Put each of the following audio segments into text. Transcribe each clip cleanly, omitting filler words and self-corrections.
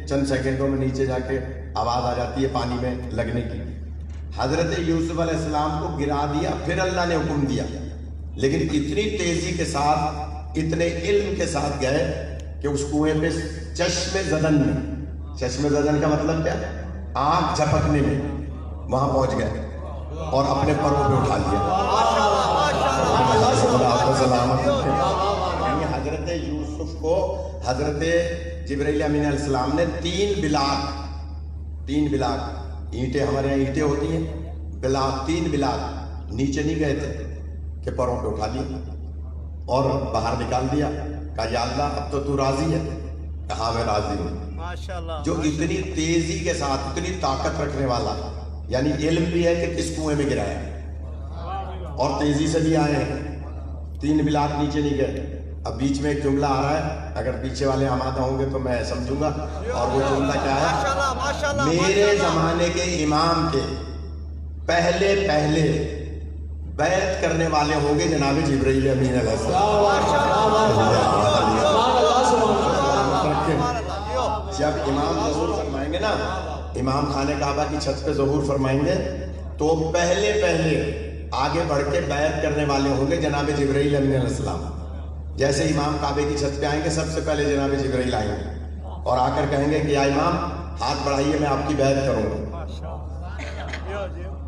چند سیکنڈوں میں نیچے جا کے آواز آ جاتی ہے پانی میں لگنے کی. حضرت یوسف علیہ السلام کو گرا دیا, پھر اللہ نے حکم دیا, لیکن اتنی تیزی کے ساتھ, اتنے علم کے ساتھ گئے کہ اس کنویں پہ چشم زدن میں, چشم زدن کا مطلب کیا, آنکھ جھپکنے میں, وہاں پہنچ گئے اور اپنے پروں پہ اٹھا لیا. یعنی حضرت یوسف کو حضرت جبرائیل امین علیہ السلام نے تین بلاک اینٹیں, ہمارے یہاں اینٹیں ہوتی ہیں, تین بلاک نیچے نہیں گئے تھے کہ پروں پہ اٹھا لیا اور باہر نکال دیا. کہا یا اللہ اب تو راضی ہے؟ کہا میں راضی ہوں. جو اتنی تیزی کے ساتھ, اتنی طاقت رکھنے والا, یعنی علم بھی ہے کہ کس کنویں میں گرایا اور تیزی سے بھی آئے ہیں, تین بلاک نیچے نہیں گئے. اب بیچ میں ایک جملہ آ رہا ہے, اگر پیچھے والے آمادہ ہوں گے تو میں سمجھوں گا, اور وہ جملہ کیا ہے, میرے زمانے کے امام کے پہلے بیعت کرنے والے ہوں گے جناب جبرائیل امین علیہ السلام. جب امام ظہور فرمائیں گے نا, امام خانہ کعبہ کی چھت پہ ظہور فرمائیں گے, تو پہلے آگے بڑھ کے بیعت کرنے والے ہوں گے جناب جبرائیل امین علیہ السلام. جیسے امام کعبے کی چھت پہ آئیں گے, سب سے پہلے جناب جبرائیل آئیں گے اور آ کر کہیں گے کہ یا امام ہاتھ بڑھائیے, میں آپ کی بیعت کروں گا.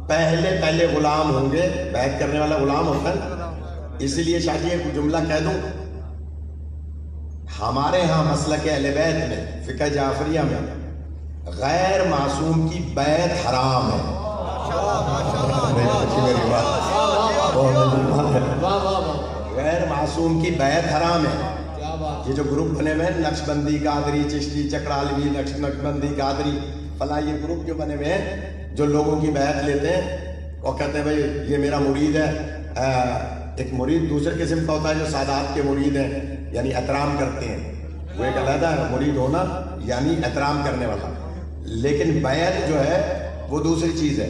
پہلے غلام ہوں گے, بیعت کرنے والا غلام ہوتا ہے. اسی لیے شاید ایک جملہ کہہ دوں, ہمارے ہاں مسلک اہل بیت میں, فقہ جعفریہ میں, غیر معصوم کی بیعت حرام ہے. غیر معصوم کی بیعت حرام ہے. یہ جو گروپ بنے ہوئے ہیں, نقش بندی, قادری, چشتی, چکرالوی, نقش بندی, قادری, فلاں, یہ گروپ جو بنے ہوئے ہیں, جو لوگوں کی بیعت لیتے ہیں اور کہتے ہیں بھائی یہ میرا مرید ہے. ایک مرید دوسرے قسم کا ہوتا ہے جو سادات کے مرید ہیں, یعنی احترام کرتے ہیں, وہ ایک علیحدہ مرید ہونا یعنی احترام کرنے والا. لیکن بیعت جو ہے وہ دوسری چیز ہے.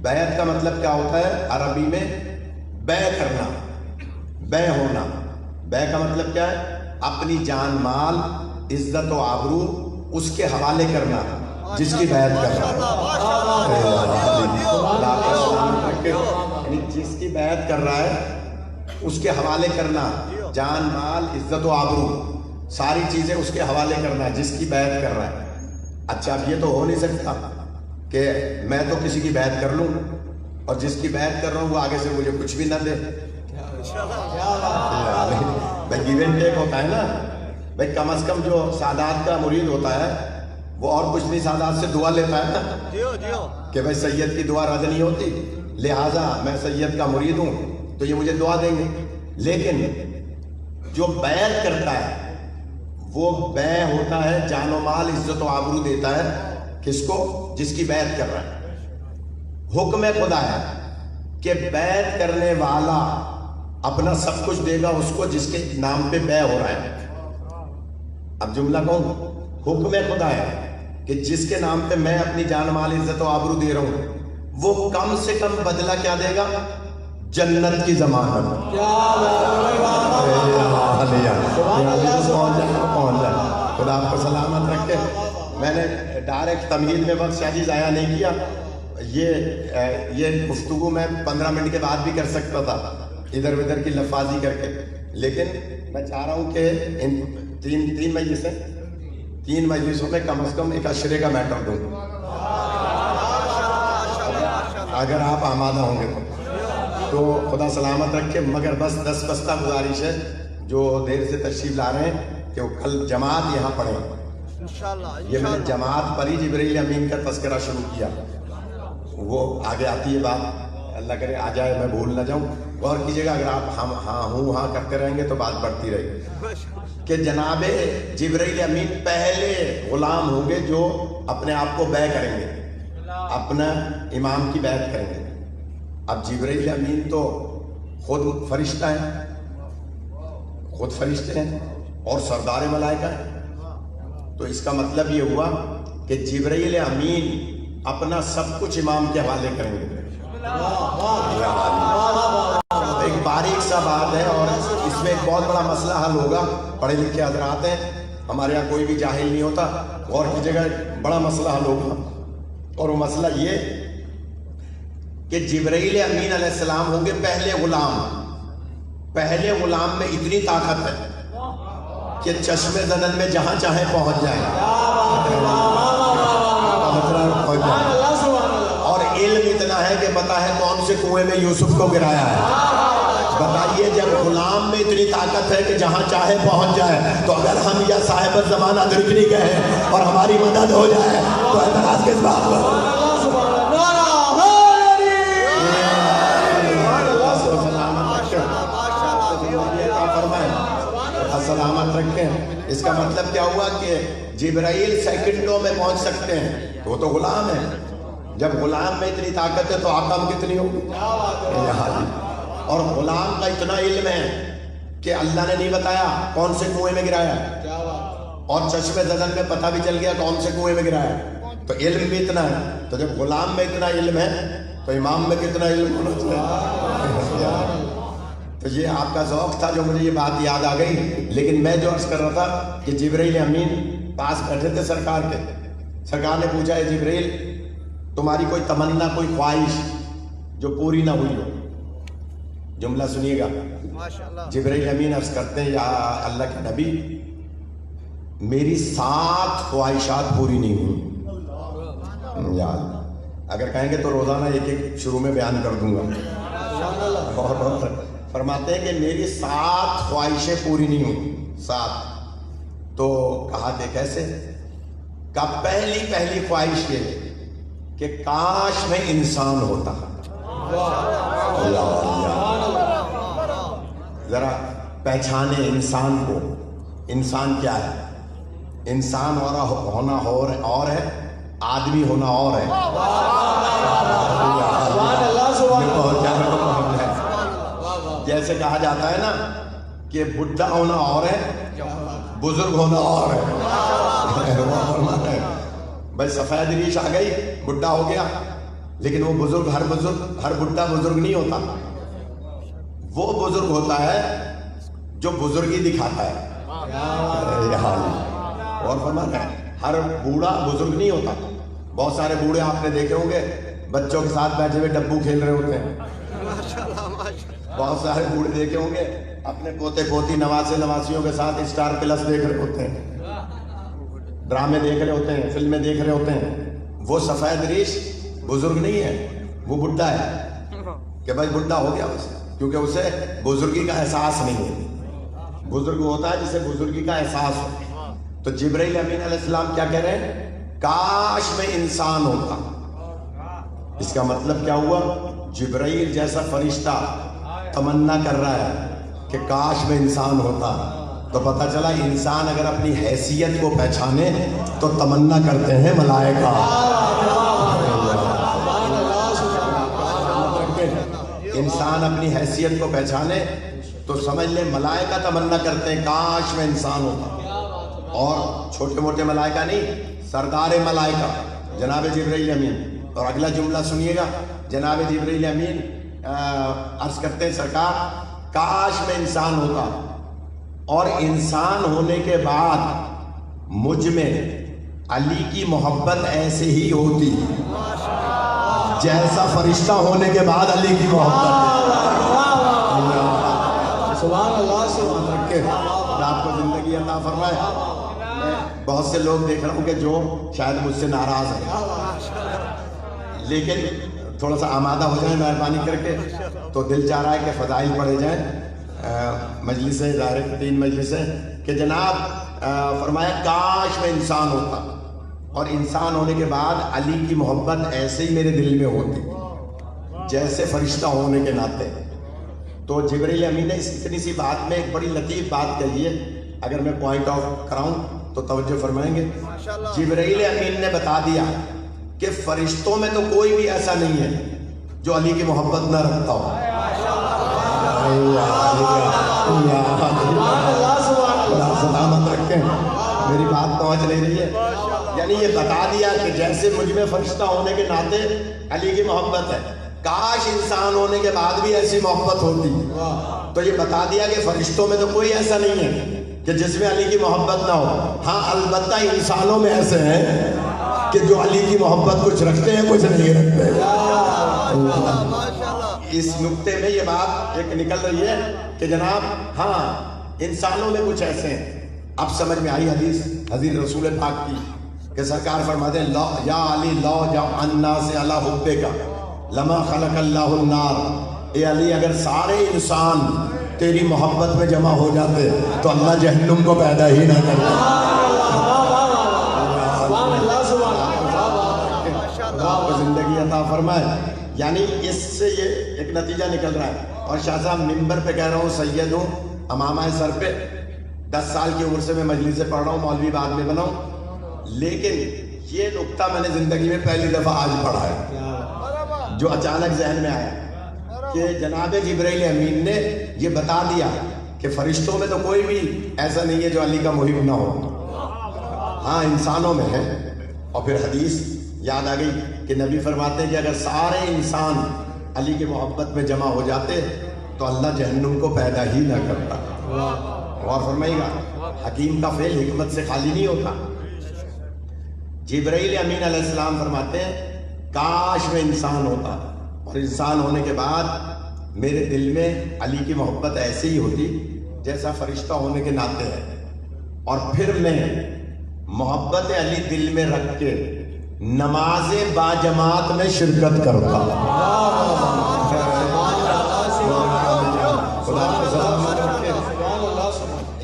بیعت کا مطلب کیا ہوتا ہے عربی میں, بے کرنا, بے ہونا. بے کا مطلب کیا ہے, اپنی جان مال, عزت و آبرو اس کے حوالے کرنا جس کی بیعت کر رہا ہے. یعنی جس کی بیعت کر رہا ہے اس کے حوالے کرنا, جان مال, عزت و آبرو, ساری چیزیں اس کے حوالے کرنا جس کی بیعت کر رہا ہے. اچھا, اب یہ تو ہو نہیں سکتا کہ میں تو کسی کی بیعت کر لوں اور جس کی بیعت کر رہا ہوں وہ آگے سے مجھے کچھ بھی نہ دے. بھائی گیو اینڈ ٹیک ہوتا ہے نا. بھائی کم از کم جو سادات کا مرید ہوتا ہے وہ اور کچھ نہیں, سادات سے دعا لیتا ہے نا کہ بھائی سید کی دعا رد نہیں ہوتی, لہٰذا میں سید کا مرید ہوں تو یہ مجھے دعا دیں گے. لیکن جو بیعت کرتا ہے وہ بیع ہوتا ہے, جان و مال, عزت و آبرو دیتا ہے کس کو, جس کی بیعت کر رہا ہے. حکم خدا ہے کہ بیعت کرنے والا اپنا سب کچھ دے گا اس کو جس کے نام پہ بیع ہو رہا ہے. اب جملہ کون, حکم خدا ہے کہ جس کے نام پہ میں اپنی جان مال, عزت و آبرو دے رہا ہوں, وہ کم سے کم بدلہ کیا دے گا, جنت کی ضمانت. خدا آپ کو سلامت رکھے. میں نے ڈائریکٹ تمہید میں وقت شاہی ضائع نہیں کیا. یہ گفتگو میں 15 منٹ کے بعد بھی کر سکتا تھا ادھر ادھر کی لفاظی کر کے, لیکن میں چاہ رہا ہوں کہ ان تین مجلسوں میں کم از کم ایک اشرے کا میٹر دوں, اگر آپ آمادہ ہوں گے تو خدا سلامت رکھے. مگر بس 10 بستہ گزارش ہے جو دیر سے تشریف لا رہے ہیں کہ وہ کل جماعت یہاں پڑھیں. یہ میں نے جماعت پڑھی, جبرائیل امین کا تذکرہ شروع کیا, وہ آگے آتی ہے بات, اللہ کرے آ جائے, میں بھول نہ جاؤں. غور کیجیے گا, اگر آپ ہاں کرتے رہیں گے تو بات بڑھتی رہے گی. کہ جناب جبرائیل امین پہلے غلام ہوں گے جو اپنے آپ کو بیع کریں گے, اپنا امام کی بیعت کریں گے. اب جبرائیل امین تو خود فرشتہ ہیں, خود فرشتے ہیں اور سردار ملائکہ ہیں. تو اس کا مطلب یہ ہوا کہ جبرائیل امین اپنا سب کچھ امام کے حوالے کریں گے. ایک باریک سا بات ہے اور اس میں ایک بہت بڑا مسئلہ حل ہوگا. پڑھے لکھے حضرات ہیں ہمارے یہاں کوئی بھی جاہل نہیں ہوتا، غور کیجیے گا، بڑا مسئلہ حل ہوگا، اور وہ مسئلہ یہ کہ جبرائیل امین علیہ السلام ہوں گے پہلے غلام میں اتنی طاقت ہے کہ چشم زدن میں جہاں چاہے پہنچ جائیں، اور علم اتنا ہے کہ پتا ہے کون سے کنویں میں یوسف کو گرایا ہے۔ بتائیے جب غلام میں اتنی طاقت ہے کہ جہاں چاہے پہنچ جائے، تو اگر ہم یا صاحب زمانہ درکنی کہیں اور ہماری مدد ہو جائے تو اعتراض کس بات پر؟ سلامت رکھیں۔ اس کا مطلب کیا ہوا کہ جبرائیل سیکنڈوں میں پہنچ سکتے ہیں، تو وہ تو غلام ہے۔ جب غلام میں اتنی طاقت ہے تو آقا میں کتنی ہوگی؟ اور غلام کا اتنا علم ہے کہ اللہ نے نہیں بتایا کون سے کنویں میں گرایا، اور چشم زدن میں پتہ بھی چل گیا کون سے کنویں میں گرایا، تو علم بھی اتنا ہے۔ تو جب غلام میں اتنا علم ہے تو امام میں کتنا علم ہونا چاہیے؟ تو یہ آپ کا ذوق تھا جو مجھے یہ بات یاد آ گئی۔ لیکن میں جو عرض کر رہا تھا کہ جبرائیل امین پاس بیٹھے تھے سرکار کے، سرکار نے پوچھا ہے جبرائیل تمہاری کوئی تمنا، کوئی خواہش جو پوری نہ ہوئی ہو؟ جملہ سنیے گا، جبرائیل امین عرض کرتے ہیں یا اللہ کے نبی میری 7 خواہشات پوری نہیں ہوئی۔ یا اگر کہیں گے تو روزانہ ایک ایک شروع میں بیان کر دوں گا۔ اور فرماتے ہیں کہ میری 7 خواہشیں پوری نہیں ہوئی، 7۔ تو کہا کہ کیسے؟ کہا پہلی خواہش یہ کہ کاش میں انسان ہوتا۔ ذرا پہچانے انسان کو، انسان کیا ہے؟ انسان ہونا اور ہے، آدمی ہونا اور ہے۔ جیسے کہا جاتا ہے نا کہ بڈھا ہونا اور ہے، بزرگ ہونا اور ہے۔ بھائی سفید ریش آ گئی، بڈھا ہو گیا، لیکن وہ ہر بڈھا بزرگ نہیں ہوتا۔ وہ بزرگ ہوتا ہے جو بزرگی دکھاتا ہے۔ اور فرمانا ہے ہر بوڑھا بزرگ نہیں ہوتا۔ بہت سارے بوڑھے آپ نے دیکھے ہوں گے بچوں کے ساتھ بیٹھے ہوئے ڈبو کھیل رہے ہوتے ہیں۔ بہت سارے بوڑھے دیکھے ہوں گے اپنے پوتے پوتی نواسے نواسیوں کے ساتھ اسٹار پلس دیکھ رہے ہوتے ہیں، ڈرامے دیکھ رہے ہوتے ہیں، فلمیں دیکھ رہے ہوتے ہیں۔ وہ سفید ریش بزرگ نہیں ہے، وہ بڈھا ہے کہ بھائی بڈھا ہو گیا اسے، کیونکہ اسے بزرگی کا احساس نہیں ہے۔ بزرگ ہوتا ہے جسے بزرگی کا احساس ہو۔ تو جبرائیل امین علیہ السلام کیا کہہ رہے ہیں؟ کاش میں انسان ہوتا۔ اس کا مطلب کیا ہوا؟ جبرائیل جیسا فرشتہ تمنا کر رہا ہے کہ کاش میں انسان ہوتا۔ تو پتہ چلا انسان اگر اپنی حیثیت کو پہچانے تو تمنا کرتے ہیں ملائکہ۔ انسان اپنی حیثیت کو پہچانے تو سمجھ لے ملائکہ تمنا کرتے ہیں کاش میں انسان ہوتا۔ اور چھوٹے موٹے ملائکہ نہیں، سردار ملائکہ جناب جبرائیل امین۔ اور اگلا جملہ سنیے گا، جناب جبرائیل امین عرض کرتے ہیں سرکار کاش میں انسان ہوتا، اور انسان ہونے کے بعد مجھ میں علی کی محبت ایسے ہی ہوتی جیسا فرشتہ ہونے کے بعد علی کی محبت۔ سبحان اللہ، سبحان اللہ، آپ کو زندگی عطا فرمائے۔ میں بہت سے لوگ دیکھ رہا ہوں کہ جو شاید مجھ سے ناراض ہیں، لیکن تھوڑا سا آمادہ ہو جائیں مہربانی کر کے، تو دل چاہ رہا ہے کہ فضائل پڑھے جائیں مجلسیں، ظاہر 3 مجلسیں، کہ جناب فرمایا کاش میں انسان ہوتا، اور انسان ہونے کے بعد علی کی محبت ایسے ہی میرے دل میں ہوتی جیسے فرشتہ ہونے کے ناطے۔ تو جبرائیل امین نے اس اتنی سی بات میں ایک بڑی لطیف بات کہی ہے، اگر میں پوائنٹ آف کراؤں تو توجہ فرمائیں گے۔ جبرائیل امین نے بتا دیا کہ فرشتوں میں تو کوئی بھی ایسا نہیں ہے جو علی کی محبت نہ رکھتا ہو۔ سلامت رکھیں، میری بات پہنچ نہیں رہی ہے؟ یعنی یہ بتا دیا کہ جیسے مجھ میں فرشتہ ہونے کے ناطے علی کی محبت ہے، کاش انسان ہونے کے بعد بھی ایسی محبت ہوتی۔ تو یہ بتا دیا کہ فرشتوں میں تو کوئی ایسا نہیں ہے کہ جس میں علی کی محبت نہ ہو. ہاں البتہ انسانوں میں ایسے ہیں کہ جو علی کی محبت کچھ رکھتے ہیں کچھ نہیں رکھتے. اس نقطے میں یہ بات ایک نکل رہی ہے کہ جناب ہاں انسانوں میں کچھ ایسے ہیں. اب سمجھ میں آئی حدیث حضرت رسول پاک کی کہ سرکار فرماتے ہیں یا علی لو جا الناس علی حبک لما خلق اللہ النار. اے علی اگر سارے انسان تیری محبت میں جمع ہو جاتے تو اللہ جہنم کو پیدا ہی نہ کرتا. زندگی عطا فرمائے. یعنی اس سے یہ ایک نتیجہ نکل رہا ہے. اور شاہ صاحب ممبر پہ کہہ رہا ہوں سید ہوں امامہ سر پہ 10 سال کی عمر سے میں مجلس سے پڑھ رہا ہوں مولوی بعد میں بنا ہوں. لیکن یہ نقطہ میں نے زندگی میں پہلی دفعہ آج پڑھا ہے جو اچانک ذہن میں آیا کہ جناب جبرائیل امین نے یہ بتا دیا کہ فرشتوں میں تو کوئی بھی ایسا نہیں ہے جو علی کا محب نہ ہو. ہاں انسانوں میں ہے. اور پھر حدیث یاد آ گئی کہ نبی فرماتے ہیں کہ اگر سارے انسان علی کی محبت میں جمع ہو جاتے تو اللہ جہنم کو پیدا ہی نہ کرتا. غور فرمائیے گا حکیم کا فعل حکمت سے خالی نہیں ہوتا. جبرائیل امین علیہ السلام فرماتے ہیں کاش میں انسان ہوتا اور انسان ہونے کے بعد میرے دل میں علی کی محبت ایسے ہی ہوتی جیسا فرشتہ ہونے کے ناطے ہے. اور پھر میں محبت علی دل میں رکھ کے نماز باجماعت میں شرکت کرتا.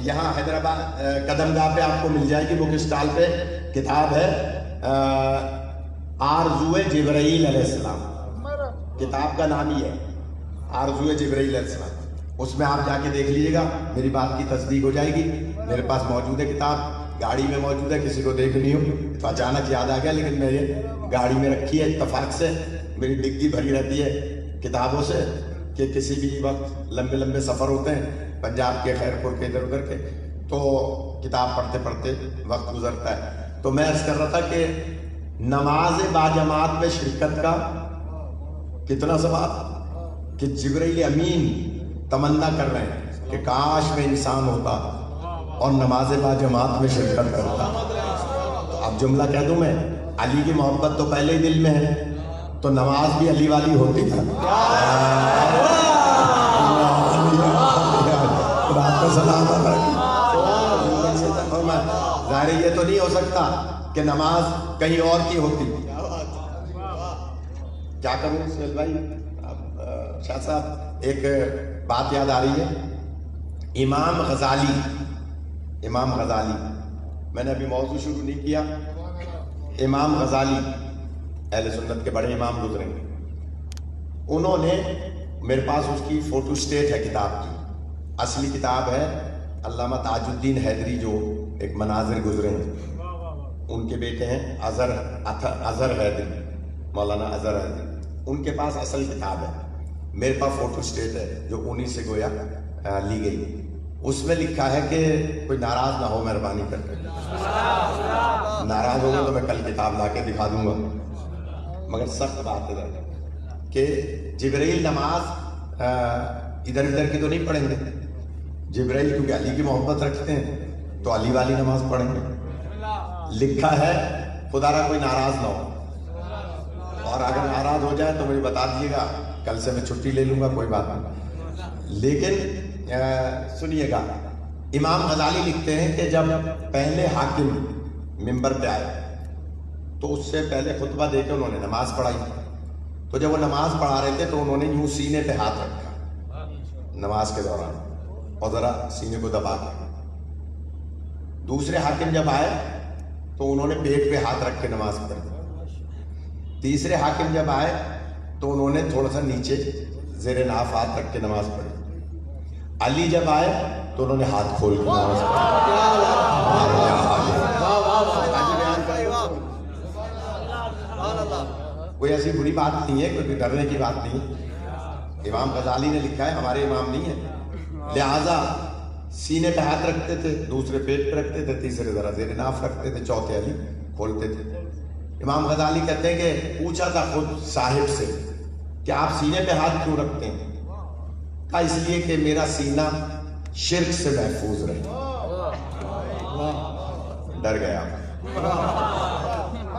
یہاں حیدرآباد قدم گاہ پہ آپ کو مل جائے گی بک اسٹال پہ کتاب ہے آرزوئے جبرائیل علیہ السلام. کتاب کا نام ہی ہے آرزوئے جبرائیل علیہ السلام. اس میں آپ جا کے دیکھ لیجیے گا میری بات کی تصدیق ہو جائے گی. میرے پاس موجود ہے کتاب گاڑی میں موجود ہے کسی کو دیکھنی ہو تو اچانک یاد آ گیا لیکن میں یہ گاڑی میں رکھی ہے اتفاق سے. میری ڈگی بھری رہتی ہے کتابوں سے کہ کسی بھی وقت لمبے لمبے سفر ہوتے ہیں پنجاب کے خیر پور کے ادھر ادھر کے تو کتاب پڑھتے پڑھتے وقت گزرتا ہے. تو میں عرض کر رہا تھا کہ نماز باجماعت میں شرکت کا کتنا ثواب کہ جبرائیل امین تمنا کر رہے ہیں کہ کاش میں انسان ہوتا اور نماز باجماعت میں شرکت کرتا. اب جملہ کہہ دوں میں علی کی محبت تو پہلے ہی دل میں ہے تو نماز بھی علی والی ہوتی تھی. ظاہر یہ تو نہیں ہو سکتا کہ نماز کہیں اور کی ہوتی. کیا کروں سہیل بھائی شاہ صاحب ایک بات یاد آ رہی ہے. امام غزالی میں نے ابھی موضوع شروع نہیں کیا. امام غزالی اہل سنت کے بڑے امام گزرے انہوں نے میرے پاس اس کی فوٹو اسٹیٹ ہے کتاب کی. اصلی کتاب ہے علامہ تاج الدین حیدری جو ایک مناظر گزرے ہیں ان کے بیٹے ہیں اظہر حیدری مولانا اظہر حیدری. ان کے پاس اصل کتاب ہے. میرے پاس فوٹو اسٹیٹ ہے جو انہی سے گویا لی گئی. اس میں لکھا ہے کہ کوئی ناراض نہ ہو مہربانی کر کے. ناراض ہوگا تو میں کل کتاب لا کے دکھا دوں گا. مگر سخت بات ہے کہ جبرائیل نماز ادھر ادھر کی تو نہیں پڑھیں گے. جبرائیل کیونکہ علی کی محبت رکھتے ہیں تو علی والی نماز پڑھیں گے. لکھا ہے خدا را کوئی ناراض نہ ہو اور اگر ناراض ہو جائے تو مجھے بتا دیجیے گا کل سے میں چھٹی لے لوں گا کوئی بات نہیں. لیکن سنیے گا امام غزالی لکھتے ہیں کہ جب پہلے حاکم ممبر پہ آئے تو اس سے پہلے خطبہ دے کے انہوں نے نماز پڑھائی. تو جب وہ نماز پڑھا رہے تھے تو انہوں نے یوں سینے پہ ہاتھ رکھا نماز کے دوران اور ذرا سینے کو دبا کے. دوسرے حاکم جب آئے تو انہوں نے پیٹ پہ ہاتھ رکھ کے نماز پڑھی. تیسرے حاکم جب آئے تو انہوں نے تھوڑا سا نیچے زیر ناف ہاتھ رکھ کے نماز پڑھی. علی جب آئے تو انہوں نے ہاتھ کھول کے نماز کوئی ایسی بری بات نہیں ہے کوئی ڈرنے کی بات نہیں. امام غزالی نے لکھا ہے ہمارے امام نہیں ہے. لہذا سینے پہ ہاتھ رکھتے تھے دوسرے پیٹ پہ رکھتے تھے تیسرے ذرا زیر ناف رکھتے تھے چوتھے علی کھولتے تھے. امام غزالی کہتے ہیں کہ پوچھا تھا خود صاحب سے کہ آپ سینے پہ ہاتھ کیوں رکھتے ہیں؟ کہا اس لیے کہ میرا سینہ شرک سے محفوظ رہے. ڈر گیا.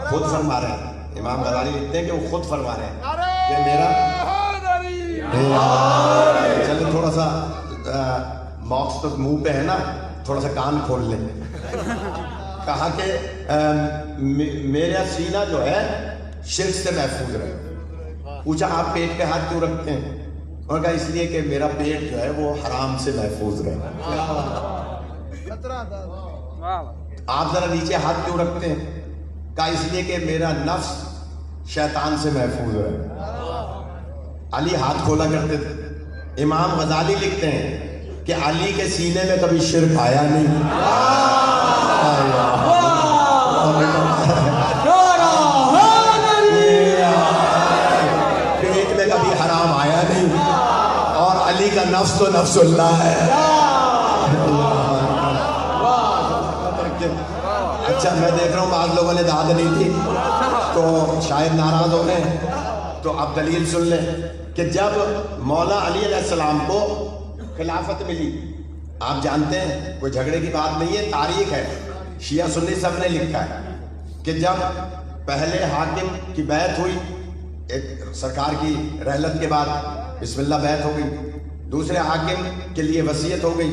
خود فرما رہے ہیں, امام غزالی لکھتے ہیں کہ وہ خود فرما رہے ہیں کہ میرا چلے تھوڑا سا موکس تو منہ پہ ہے نا, تھوڑا سا کان کھول لیں. کہا کہ میرا سینہ جو ہے شرک سے محفوظ رہے. پوچھا آپ پیٹ پہ ہاتھ کیوں رکھتے ہیں؟ اور کہا اس لیے کہ میرا پیٹ جو ہے وہ حرام سے محفوظ رہے. آپ ذرا نیچے ہاتھ کیوں رکھتے ہیں؟ کہا اس لیے کہ میرا نفس شیطان سے محفوظ رہے. علی ہاتھ کھولا کرتے تھے. امام غزالی لکھتے ہیں کہ علی کے سینے میں کبھی شرک آیا نہیں, پیٹ میں کبھی حرام آیا نہیں, اور علی کا نفس تو نفس اللہ ہے. اچھا میں دیکھ رہا ہوں بعض لوگوں نے داد نہیں تھی تو شاید ناراض ہو رہے ہیں, تو اب دلیل سن لیں کہ جب مولا علی علیہ السلام کو خلافت ملی, آپ جانتے ہیں کوئی جھگڑے کی بات نہیں ہے, تاریخ ہے, شیعہ سنی سب نے لکھا ہے کہ جب پہلے حاکم کی بیعت ہوئی, ایک سرکار کی رحلت کے بعد بسم اللہ بیعت ہو گئی, دوسرے حاکم کے لیے وصیت ہو گئی,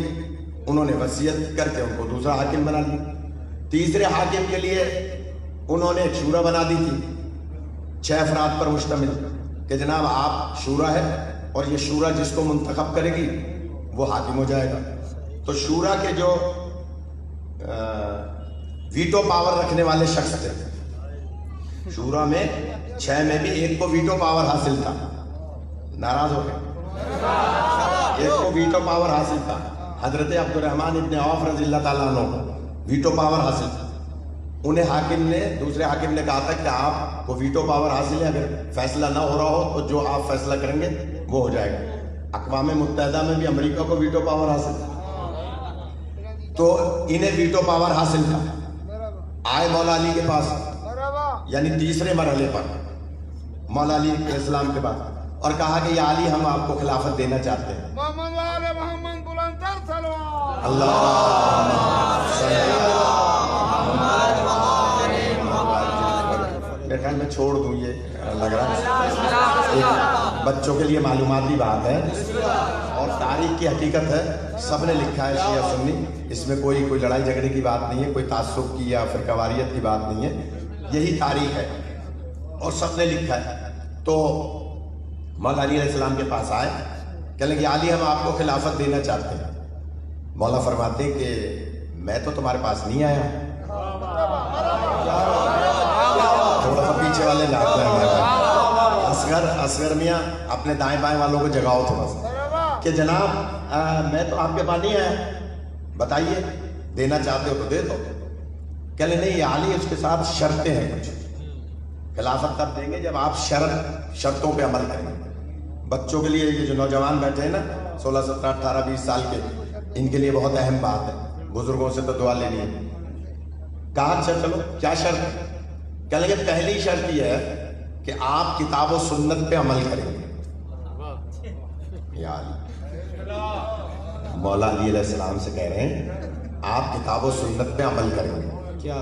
انہوں نے وصیت کر کے ان کو دوسرا حاکم بنا لیا. تیسرے حاکم کے لیے انہوں نے ایک شورا بنا دی تھی 6 افراد پر مشتمل کہ جناب آپ شورا ہے اور یہ شورا جس کو منتخب کرے گی وہ حاکم ہو جائے گا. تو شورا کے جو ویٹو پاور رکھنے والے شخص تھے, شورا میں 6 میں بھی ایک کو ویٹو پاور حاصل تھا, ناراض ہو گئے, ایک کو ویٹو پاور حاصل تھا, حضرت عبد الرحمن ابن عوف رضی اللہ تعالیٰ عنہ ویٹو پاور حاصل تھا. انہیں حاکم نے, دوسرے حاکم نے کہا تھا کہ آپ کو ویٹو پاور حاصل ہے, اگر فیصلہ نہ ہو رہا ہو تو جو آپ فیصلہ کریں گے وہ ہو جائے گا. اقوام متحدہ میں بھی امریکہ کو ویٹو پاور حاصل تھا, تو انہیں ویٹو پاور حاصل تھا. آئے مولا علی کے پاس, یعنی تیسرے مرحلے پر مولا علی علیہ السلام کے پاس, اور کہا کہ یا علی ہم آپ کو خلافت دینا چاہتے ہیں. میرے خیال میں چھوڑ دوں, یہ لگ رہا ہے بچوں کے لیے معلوماتی بات ہے اور تاریخ کی حقیقت ہے, سب نے لکھا ہے شیعہ سنی, اس میں کوئی لڑائی جھگڑے کی بات نہیں ہے, کوئی تعصب کی یا فرقہ واریت کی بات نہیں ہے, یہی تاریخ ہے اور سب نے لکھا ہے. تو مولا علی علیہ السلام کے پاس آئے, کہنے کہ علی ہم آپ کو خلافت دینا چاہتے ہیں. مولا فرماتے کہ میں تو تمہارے پاس نہیں آیا, تھوڑا سا پیچھے والے لاتے ہیں, اصغر میاں اپنے دائیں بائیں والوں کو جگاؤ تھوڑا سا کہ جناب میں تو آپ کے پاس نہیں آیا, بتائیے دینا چاہتے ہو تو دے دو. کہنے نہیں یا علی اس کے ساتھ شرطیں ہیں کچھ, خلافت تب دیں گے جب آپ شرطوں پہ عمل کریں گے. بچوں کے لیے یہ جو نوجوان بیٹھے ہیں نا 16, 17, 18, 20 سال کے, ان کے لیے بہت اہم بات ہے, بزرگوں سے تو دعا لینی ہے. کہا اچھا چلو کیا شرط؟ کہنے لگے پہلی شرط یہ ہے کہ آپ کتاب و سنت پہ عمل کریں گے. یا علی, مولا علی علیہ السلام سے کہہ رہے ہیں آپ کتاب و سنت پہ عمل کریں گے کیا؟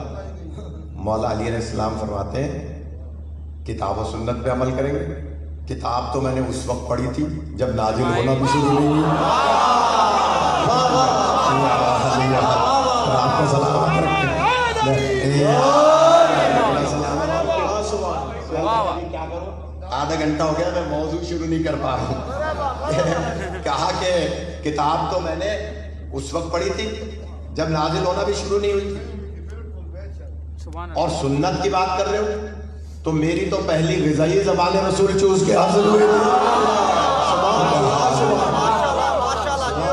مولا علی علیہ السلام فرماتے ہیں کتاب و سنت پہ عمل کریں گے. کتاب تو میں نے اس وقت پڑھی تھی جب نازل ہونا بھی شروع نہیں ہوئی. آپ کو سلامت آدھا گھنٹہ ہو گیا میں موضوع شروع نہیں کر پا رہا ہوں. کہا کہ کتاب تو میں نے اس وقت پڑھی تھی جب نازل ہونا بھی شروع نہیں ہوئی تھی, اور سنت کی بات کر رہے ہو تو میری تو پہلی غذائی زبان رسول چوز کے حاصل ہوئی تھی.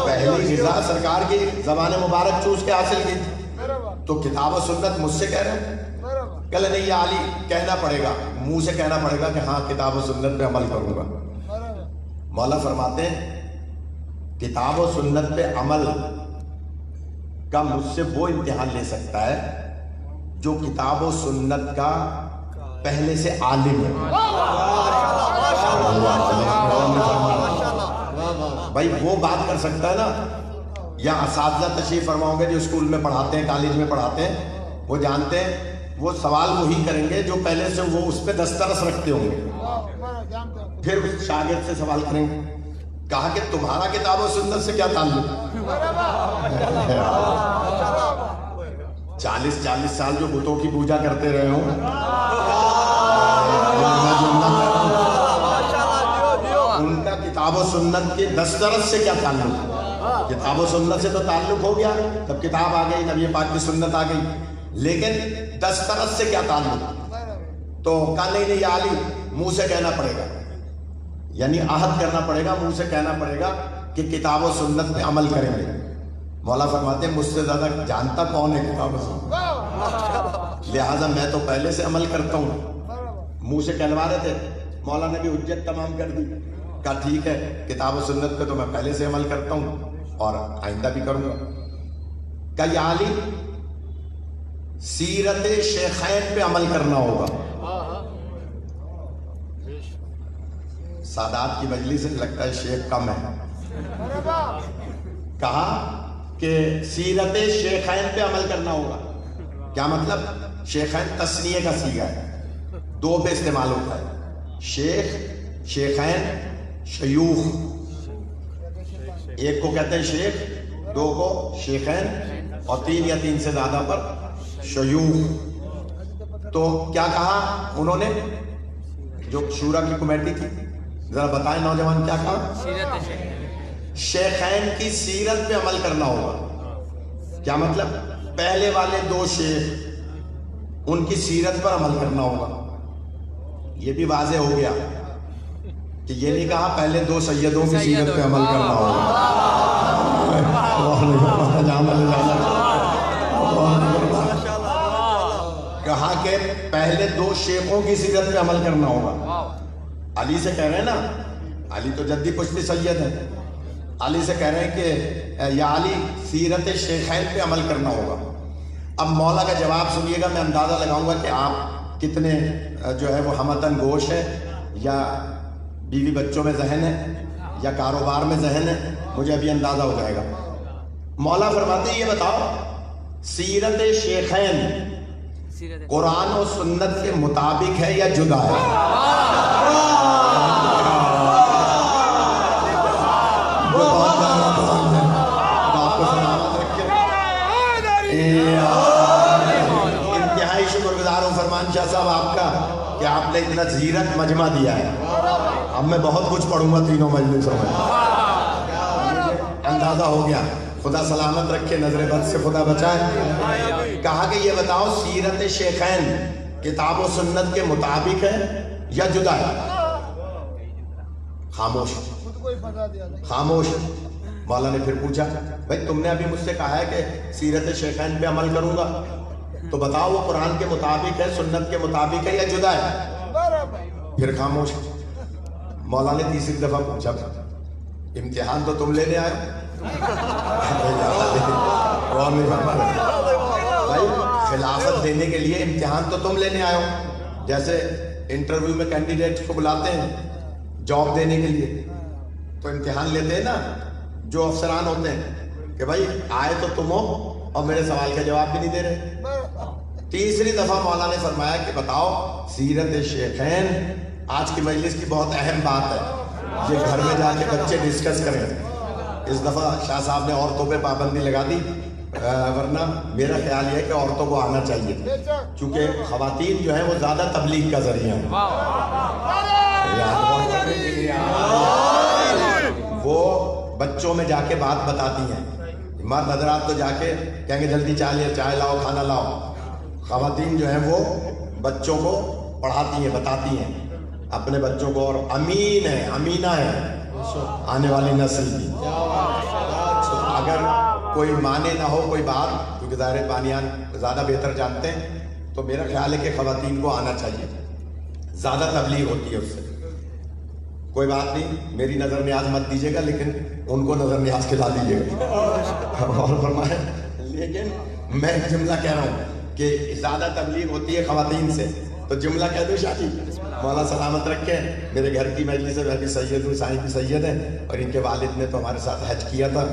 پہلی غذا سرکار کی زبان مبارک چوز کے حاصل کی تھی, تو کتاب و سنت مجھ سے کہہ رہے ہیں. کہہ نہیں یا علی کہنا پڑے گا, منہ سے کہنا پڑے گا کہ ہاں کتاب و سنت پہ عمل کروں گا. مولا فرماتے ہیں کتاب و سنت پہ عمل کا مجھ سے وہ امتحان لے سکتا ہے جو کتاب و سنت کا پہلے سے عالم ہے. بھائی وہ بات کر سکتا ہے نا, یا اساتذہ تشریف فرماؤں گے جو اسکول میں پڑھاتے ہیں, کالج میں پڑھاتے ہیں, وہ جانتے ہیں وہ سوال وہی کریں گے جو پہلے سے وہ اس پہ دسترس رکھتے ہوں گے. پھر اس شاگرد سے سوال کریں گے. کہا کہ تمہارا کتاب و سنت سے کیا تعلق؟ 40 سال جو بتوں کی پوجا کرتے رہے ہوں، ان کا کتاب و سنت کے دسترس سے کیا تعلق؟ کتاب و سنت سے تو تعلق ہو گیا، تب کتاب آ گئی، نبی پاک کی سنت آ گئی، لیکن دسترس سے کیا تعلق؟ تو کہا نہیں یا علی، منہ سے کہنا پڑے گا، یعنی عہد کرنا پڑے گا، منہ سے کہنا پڑے گا کہ کتاب و سنت پہ عمل کریں گے. مولا فرماتے ہیں مجھ سے زیادہ جانتا کون ہے کتاب و سنت، لہٰذا میں تو پہلے سے عمل کرتا ہوں. منہ سے کہلوا رہے تھے، مولا نے بھی حجت تمام کر دی. کہا ٹھیک ہے، کتاب و سنت پہ تو میں پہلے سے عمل کرتا ہوں اور آئندہ بھی کروں گا. کہا یا علی، سیرت شیخین پہ عمل کرنا ہوگا. سادات کی مجلس سے لگتا ہے شیخ کم ہے. کہا کہ سیرت شیخین پہ عمل کرنا ہوگا. کیا مطلب؟ شیخین تثنیہ کا صیغہ ہے، 2 پہ استعمال ہوتا ہے. شیخ، شیخین، شیوخ. ایک کو کہتے ہیں شیخ، 2 کو شیخین، اور 3 یا 3 سے زیادہ پر شیوخ. تو کیا کہا انہوں نے؟ جو شورا کی کمیٹی تھی، ذرا بتائیں نوجوان کیا کہا؟ شیخین کی سیرت پہ عمل کرنا ہوگا. کیا مطلب؟ پہلے والے 2 شیخ، ان کی سیرت پر عمل کرنا ہوگا. یہ بھی واضح ہو گیا کہ یہ نہیں کہا پہلے 2 سیدوں کی سیرت پہ عمل کرنا ہوگا. کہا کہ پہلے 2 شیخوں کی سیرت پہ عمل کرنا ہوگا. علی سے کہہ رہے ہیں نا، علی تو جدی پشتی سید ہے، علی سے کہہ رہے ہیں کہ یا علی، سیرت شیخین پہ عمل کرنا ہوگا. اب مولا کا جواب سنیے گا، میں اندازہ لگاؤں گا کہ آپ کتنے جو ہے وہ ہمتن گوش ہے، یا بیوی بچوں میں ذہن ہے، یا کاروبار میں ذہن ہے، مجھے ابھی اندازہ ہو جائے گا. مولا فرماتے ہیں یہ بتاؤ، سیرت شیخین قرآن و سنت کے مطابق ہے یا جدا ہے؟ انتہائی شکر گزار ہوں فرمان شاہ صاحب آپ کا کہ آپ نے اتنا زیرت مجمع دیا ہے. اب میں بہت کچھ پڑھوں گا تینوں مجلسوں میں، اندازہ ہو گیا. خدا سلامت رکھے، نظر بد سے خدا بچائے. کہا کہ یہ بتاؤ، سیرت شیخین کتاب و سنت کے مطابق ہے یا جدا ہے؟ خاموش خاموش. مولا نے پھر پوچھا، بھائی تم نے ابھی مجھ سے کہا ہے کہ سیرت شیخین پہ عمل کروں گا، تو بتاؤ وہ قرآن کے مطابق ہے، سنت کے مطابق ہے یا جدا ہے؟ پھر خاموش. مولا نے تیسری دفعہ پوچھا، امتحان تو تم لینے آئے بھائی، خلافت دینے کے لیے امتحان تو تم لینے آئے ہو. جیسے انٹرویو میں کینڈیڈیٹ کو بلاتے ہیں جاب دینے کے لیے، تو امتحان لیتے ہیں نا جو افسران ہوتے ہیں کہ بھائی آئے تو تم ہو اور میرے سوال کا جواب بھی نہیں دے رہے. تیسری دفعہ مولا نے فرمایا کہ بتاؤ سیرت شیخین. آج کی مجلس کی بہت اہم بات ہے، یہ گھر میں جا کے بچے ڈسکس کریں. اس دفعہ شاہ صاحب نے عورتوں پہ پابندی لگا دی، ورنہ میرا خیال یہ ہے کہ عورتوں کو آنا چاہیے، کیونکہ خواتین جو ہیں وہ زیادہ تبلیغ کا ذریعہ ہیں. وہ بچوں میں جا کے بات بتاتی ہیں. مرد حضرات تو جا کے کہیں گے جلدی چائے لاؤ، کھانا لاؤ. خواتین جو ہیں وہ بچوں کو پڑھاتی ہیں، بتاتی ہیں اپنے بچوں کو، اور امین ہے، امینہ ہے آنے والی نسل کی. اگر کوئی مانے نہ ہو کوئی بات، کیونکہ ظاہر بانیان زیادہ بہتر جانتے ہیں، تو میرا خیال ہے کہ خواتین کو آنا چاہیے، زیادہ تبلیغ ہوتی ہے اس سے. کوئی بات نہیں، میری نظر نیاز مت دیجیے گا، لیکن ان کو نظر نیاز کھلا دیجیے گا. اور فرمایا، لیکن میں جملہ کہہ رہا ہوں کہ زیادہ تبلیغ ہوتی ہے خواتین سے، تو جملہ کہہ دو شاہ جی. مولا سلامت رکھے، میرے گھر کی مجلس سے میں بھی سید ہوں، سائیں بھی سید ہیں، اور ان کے والد نے تو ہمارے ساتھ حج کیا تھا.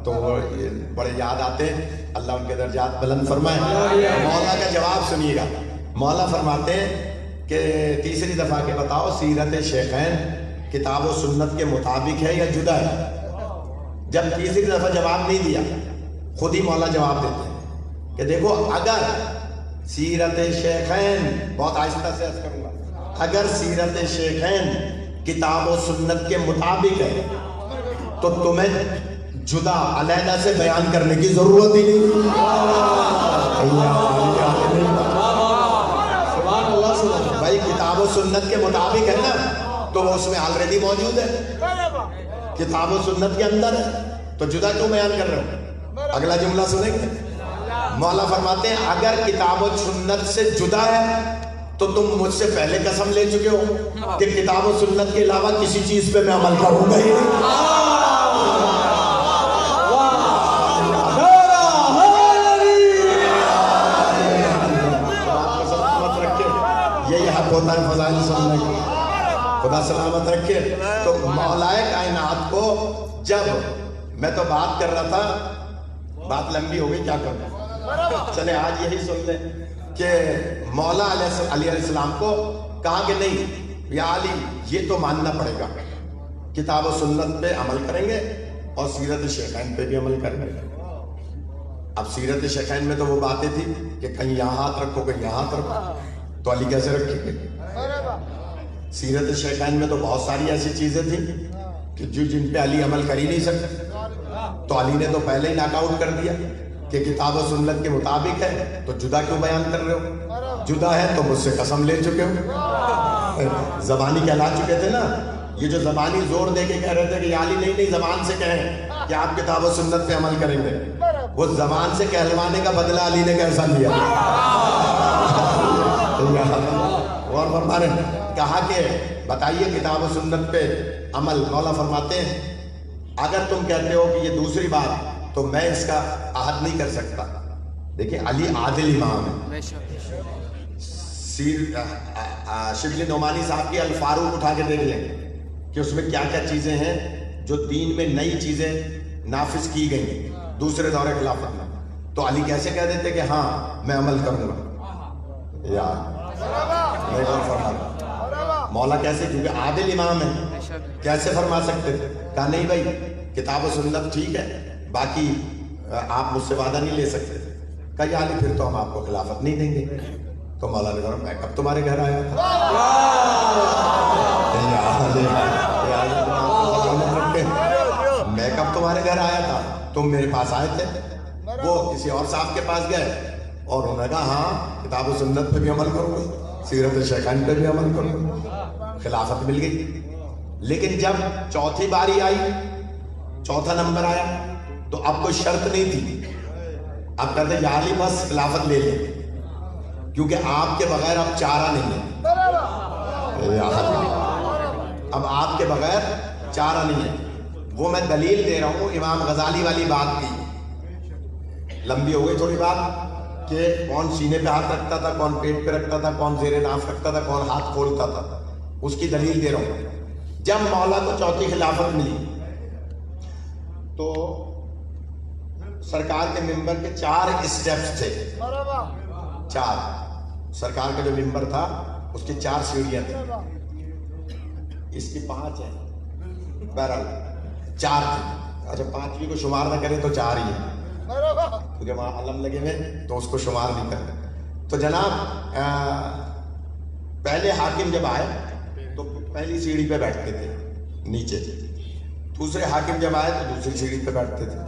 تو یہ بڑے یاد آتے ہیں، اللہ ان کے درجات بلند فرمائے۔ مولا کا جواب سنیے گا، مولا فرماتے ہیں کہ تیسری دفعہ کے بتاؤ سیرت شیخین کتاب و سنت کے مطابق ہے یا جدا ہے؟ جب تیسری دفعہ جواب نہیں دیا، خود ہی مولا جواب دیتے ہیں کہ دیکھو اگر سیرت شیخین، بہت آہستہ سے عرض کروں گا، اگر سیرت شیخین کتاب و سنت کے مطابق ہے تو تمہیں جدا علیحدہ سے بیان کرنے کی ضرورت ہی نہیں۔ بھائی کتاب و سنت کے مطابق ہے نا تو وہ اس میں آلریڈی موجود ہے، کتاب و سنت کے اندر ہے، تو جدا کیوں بیان کر رہے ہو؟ اگلا جملہ سنیں گے، مولا فرماتے ہیں اگر کتاب و سنت سے جدا ہے تو تم مجھ سے پہلے قسم لے چکے ہو کہ کتاب و سنت کے علاوہ کسی چیز پہ میں عمل کروں گا ہی نہیں۔ یہی حق ہوتا ہے فضائل سننے کا، خدا سلامت رکھے۔ تو مولا کائنات کو جب میں تو بات کر رہا تھا، بات لمبی ہو گئی، کیا کروں، چلے آج یہی سن لیں کہ مولا علیہ السلام کو کہا کہ نہیں یا علی یہ تو ماننا پڑے گا، کتاب و سنت پہ عمل کریں گے اور سیرت شیخین پہ بھی عمل کریں گے۔ اب سیرت شیخین میں تو وہ باتیں تھی کہ کہیں یہاں ہاتھ رکھو کہیں یہاں ہاتھ رکھو، تو علی کیسے رکھیں گے؟ سیرت شیخین میں تو بہت ساری ایسی چیزیں تھیں کہ جن پہ علی عمل کر ہی نہیں سکتے، تو علی نے تو پہلے ہی ناک آؤٹ کر دیا کہ کتاب و سنت کے مطابق ہے تو جدا کیوں بیان کر رہے ہو؟ جدا ہے تو مجھ سے قسم لے چکے ہو، زبانی کہلا چکے تھے نا، یہ جو زبانی زور دے کے کہہ رہے تھے کہ یا علی نہیں زبان سے کہیں کہ آپ کتاب و سنت پہ عمل کریں گے، وہ زبان سے کہلوانے کا بدلہ علی نے کیسا لیا؟ اور فرمانے کہا کہ بتائیے کتاب و سنت پہ عمل، مولا فرماتے ہیں اگر تم کہتے ہو کہ یہ دوسری بات تو میں اس کا عہد نہیں کر سکتا۔ دیکھیں علی عادل امام ہے، شبلی نعمانی صاحب کی الفاروق اٹھا کے دیکھ لیں کہ اس میں کیا کیا چیزیں ہیں جو دین میں نئی چیزیں نافذ کی گئی دوسرے دور خلافت میں، تو علی کیسے کہہ دیتے کہ ہاں میں عمل کروں گا؟ یار میں غور فرما، مولا کیسے، کیونکہ عادل امام ہے، کیسے فرما سکتے تھے؟ کہا نہیں بھائی کتاب و سنت ٹھیک ہے، باقی آپ مجھ سے وعدہ نہیں لے سکتے۔ کہا یا علی پھر تو ہم آپ کو خلافت نہیں دیں گے۔ تو مولا نے کہا میں کب تمہارے گھر آیا تھا؟ میں کب تمہارے گھر آیا تھا؟ تم میرے پاس آئے تھے، وہ کسی اور صاحب کے پاس گئے اور انہوں نے کہا ہاں کتاب و سنت پہ بھی عمل کروں گا، سیرت شیخین پہ بھی عمل کروں گا، خلافت مل گئی۔ لیکن جب چوتھی باری آئی، چوتھا نمبر آیا، تو اب کوئی شرط نہیں تھی، اب کہتے یا علی بس خلافت لے لیں کیونکہ آپ کے بغیر اب چارہ نہیں ہے، اب آپ کے بغیر چارہ نہیں ہے۔ وہ میں دلیل دے رہا ہوں امام غزالی والی بات کی، لمبی ہو گئی تھوڑی بات کہ کون سینے پہ ہاتھ رکھتا تھا، کون پیٹ پہ رکھتا تھا، کون زیر ناف رکھتا تھا، کون ہاتھ کھولتا تھا، اس کی دلیل دے رہا ہوں۔ جب مولا کو چوتھی خلافت ملی تو سرکار کے ممبر کے 4 اسٹیپس تھے، 4 سرکار کا جو ممبر تھا اس کی 4 سیڑھیاں تھیں، اس کی 5 ہیں، بہرحال 4 تھی۔ اچھا 5ویں کو شمار نہ کریں تو 4 ہی ہیں کیونکہ وہاں علم لگے ہوئے تو اس کو شمار نہیں کرتے۔ تو جناب پہلے حاکم جب آئے تو پہلی سیڑھی پہ بیٹھتے تھے نیچے، دوسرے حاکم جب آئے تو دوسری سیڑھی پہ بیٹھتے تھے،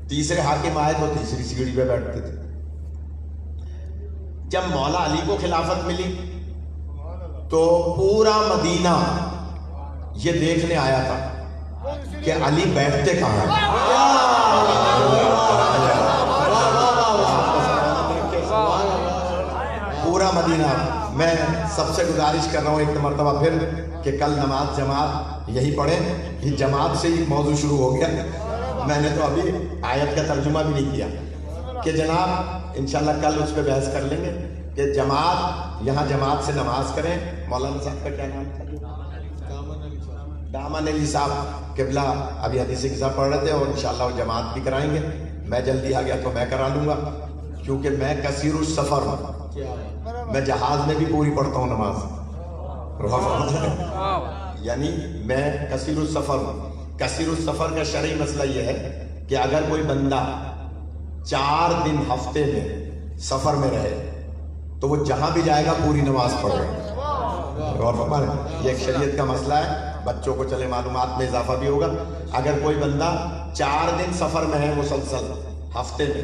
تیسرے حاکم آئے تو تیسری سیڑھی پہ بیٹھتے تھے۔ جب مولا علی کو خلافت ملی تو پورا مدینہ یہ دیکھنے آیا تھا کہ علی بیٹھتے کہاں ہیں۔ پورا مدینہ، میں سب سے گزارش کر رہا ہوں ایک مرتبہ پھر کہ کل نماز جماعت یہی پڑھیں، یہ جماعت سے ہی موضوع شروع ہو گیا، میں نے تو ابھی آیت کا ترجمہ بھی نہیں کیا کہ جناب انشاءاللہ کل اس پہ بحث کر لیں گے کہ جماعت، یہاں جماعت سے نماز کریں۔ مولانا صاحب کا کیا نام تھا؟ دامن علی صاحب قبلہ ابھی حدیث قصہ پڑھ رہے تھے اور انشاءاللہ وہ جماعت بھی کرائیں گے. میں جلدی آ گیا تو میں کرا لوں گا کیونکہ میں کثیر السفر ہوں. میں جہاز میں بھی پوری پڑھتا ہوں نماز. یعنی میں کثیر السفر ہوں. کثیر السفر کا شرعی مسئلہ یہ ہے کہ اگر کوئی بندہ 4 دن ہفتے میں سفر میں رہے تو وہ جہاں بھی جائے گا پوری نماز پڑھے. غور فرمائیں, یہ ایک شریعت کا مسئلہ ہے. بچوں کو چلے معلومات میں اضافہ بھی ہوگا. اگر کوئی بندہ 4 دن سفر میں ہے مسلسل ہفتے میں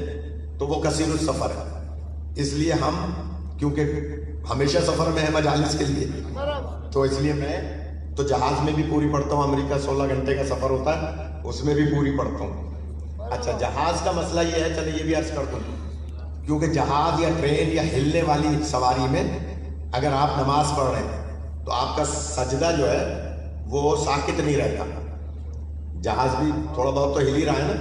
تو وہ کثیر السفر ہے. اس لیے ہم کیونکہ ہمیشہ سفر میں ہے مجالس کے لیے تو اس لیے میں تو جہاز میں بھی پوری پڑھتا ہوں. امریکہ 16 گھنٹے کا سفر ہوتا ہے, اس میں بھی پوری پڑھتا ہوں. اچھا, جہاز کا مسئلہ یہ ہے, چلے یہ بھی عرض کر دوں, کیونکہ جہاز یا ٹرین یا ہلنے والی سواری میں اگر آپ نماز پڑھ رہے ہیں تو آپ کا سجدہ جو ہے وہ ساکت نہیں رہتا. جہاز بھی تھوڑا بہت تو ہل ہی رہا ہے نا,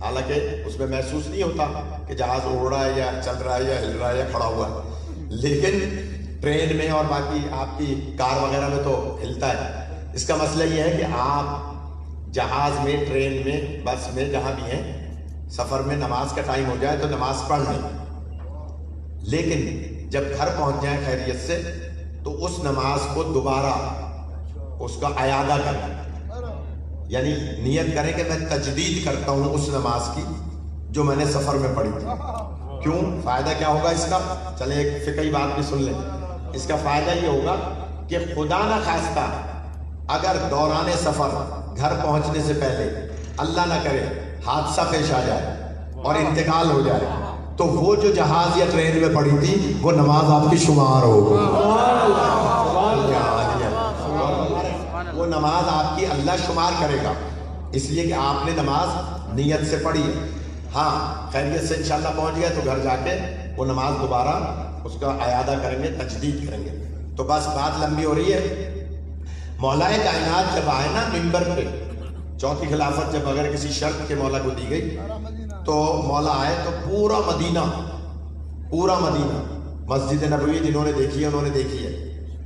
حالانکہ اس میں محسوس نہیں ہوتا کہ جہاز اڑ رہا ہے یا چل رہا ہے یا ہل رہا ہے یا کھڑا ہوا ہے. لیکن ٹرین میں اور باقی آپ کی کار وغیرہ میں تو ہلتا ہے. اس کا مسئلہ یہ ہے کہ آپ جہاز میں, ٹرین میں, بس میں, جہاں بھی ہیں سفر میں نماز کا ٹائم ہو جائے تو نماز پڑھ لیں, لیکن جب گھر پہنچ جائیں خیریت سے تو اس نماز کو دوبارہ اس کا اعادہ کریں. یعنی نیت کریں کہ میں تجدید کرتا ہوں اس نماز کی جو میں نے سفر میں پڑھی تھی. کیوں؟ فائدہ کیا ہوگا اس کا؟ چلیں ایک فقہی بات بھی سن لیں. اس کا فائدہ یہ ہوگا کہ خدا نہ خواستہ اگر دوران سفر گھر پہنچنے سے پہلے اللہ نہ کرے حادثہ پیش آ جائے اور انتقال ہو جائے تو وہ جو جہاز یا ٹرین میں پڑی تھی وہ نماز آپ کی شمار ہوگی. وہ نماز آپ کی اللہ شمار کرے گا, اس لیے کہ آپ نے نماز نیت سے پڑھی ہے. ہاں, خیریت سے انشاءاللہ پہنچ گیا تو گھر جا کے وہ نماز دوبارہ اس کا اعادہ کریں گے, تجدید کریں گے. تو بس بات لمبی ہو رہی ہے. مولا کائنات جب آئے نا منبر پہ, چوتھی خلافت جب اگر کسی شرط کے مولا کو دی گئی تو مولا آئے تو پورا مدینہ مسجد نبوی جنہوں نے دیکھی ہے انہوں نے دیکھی ہے.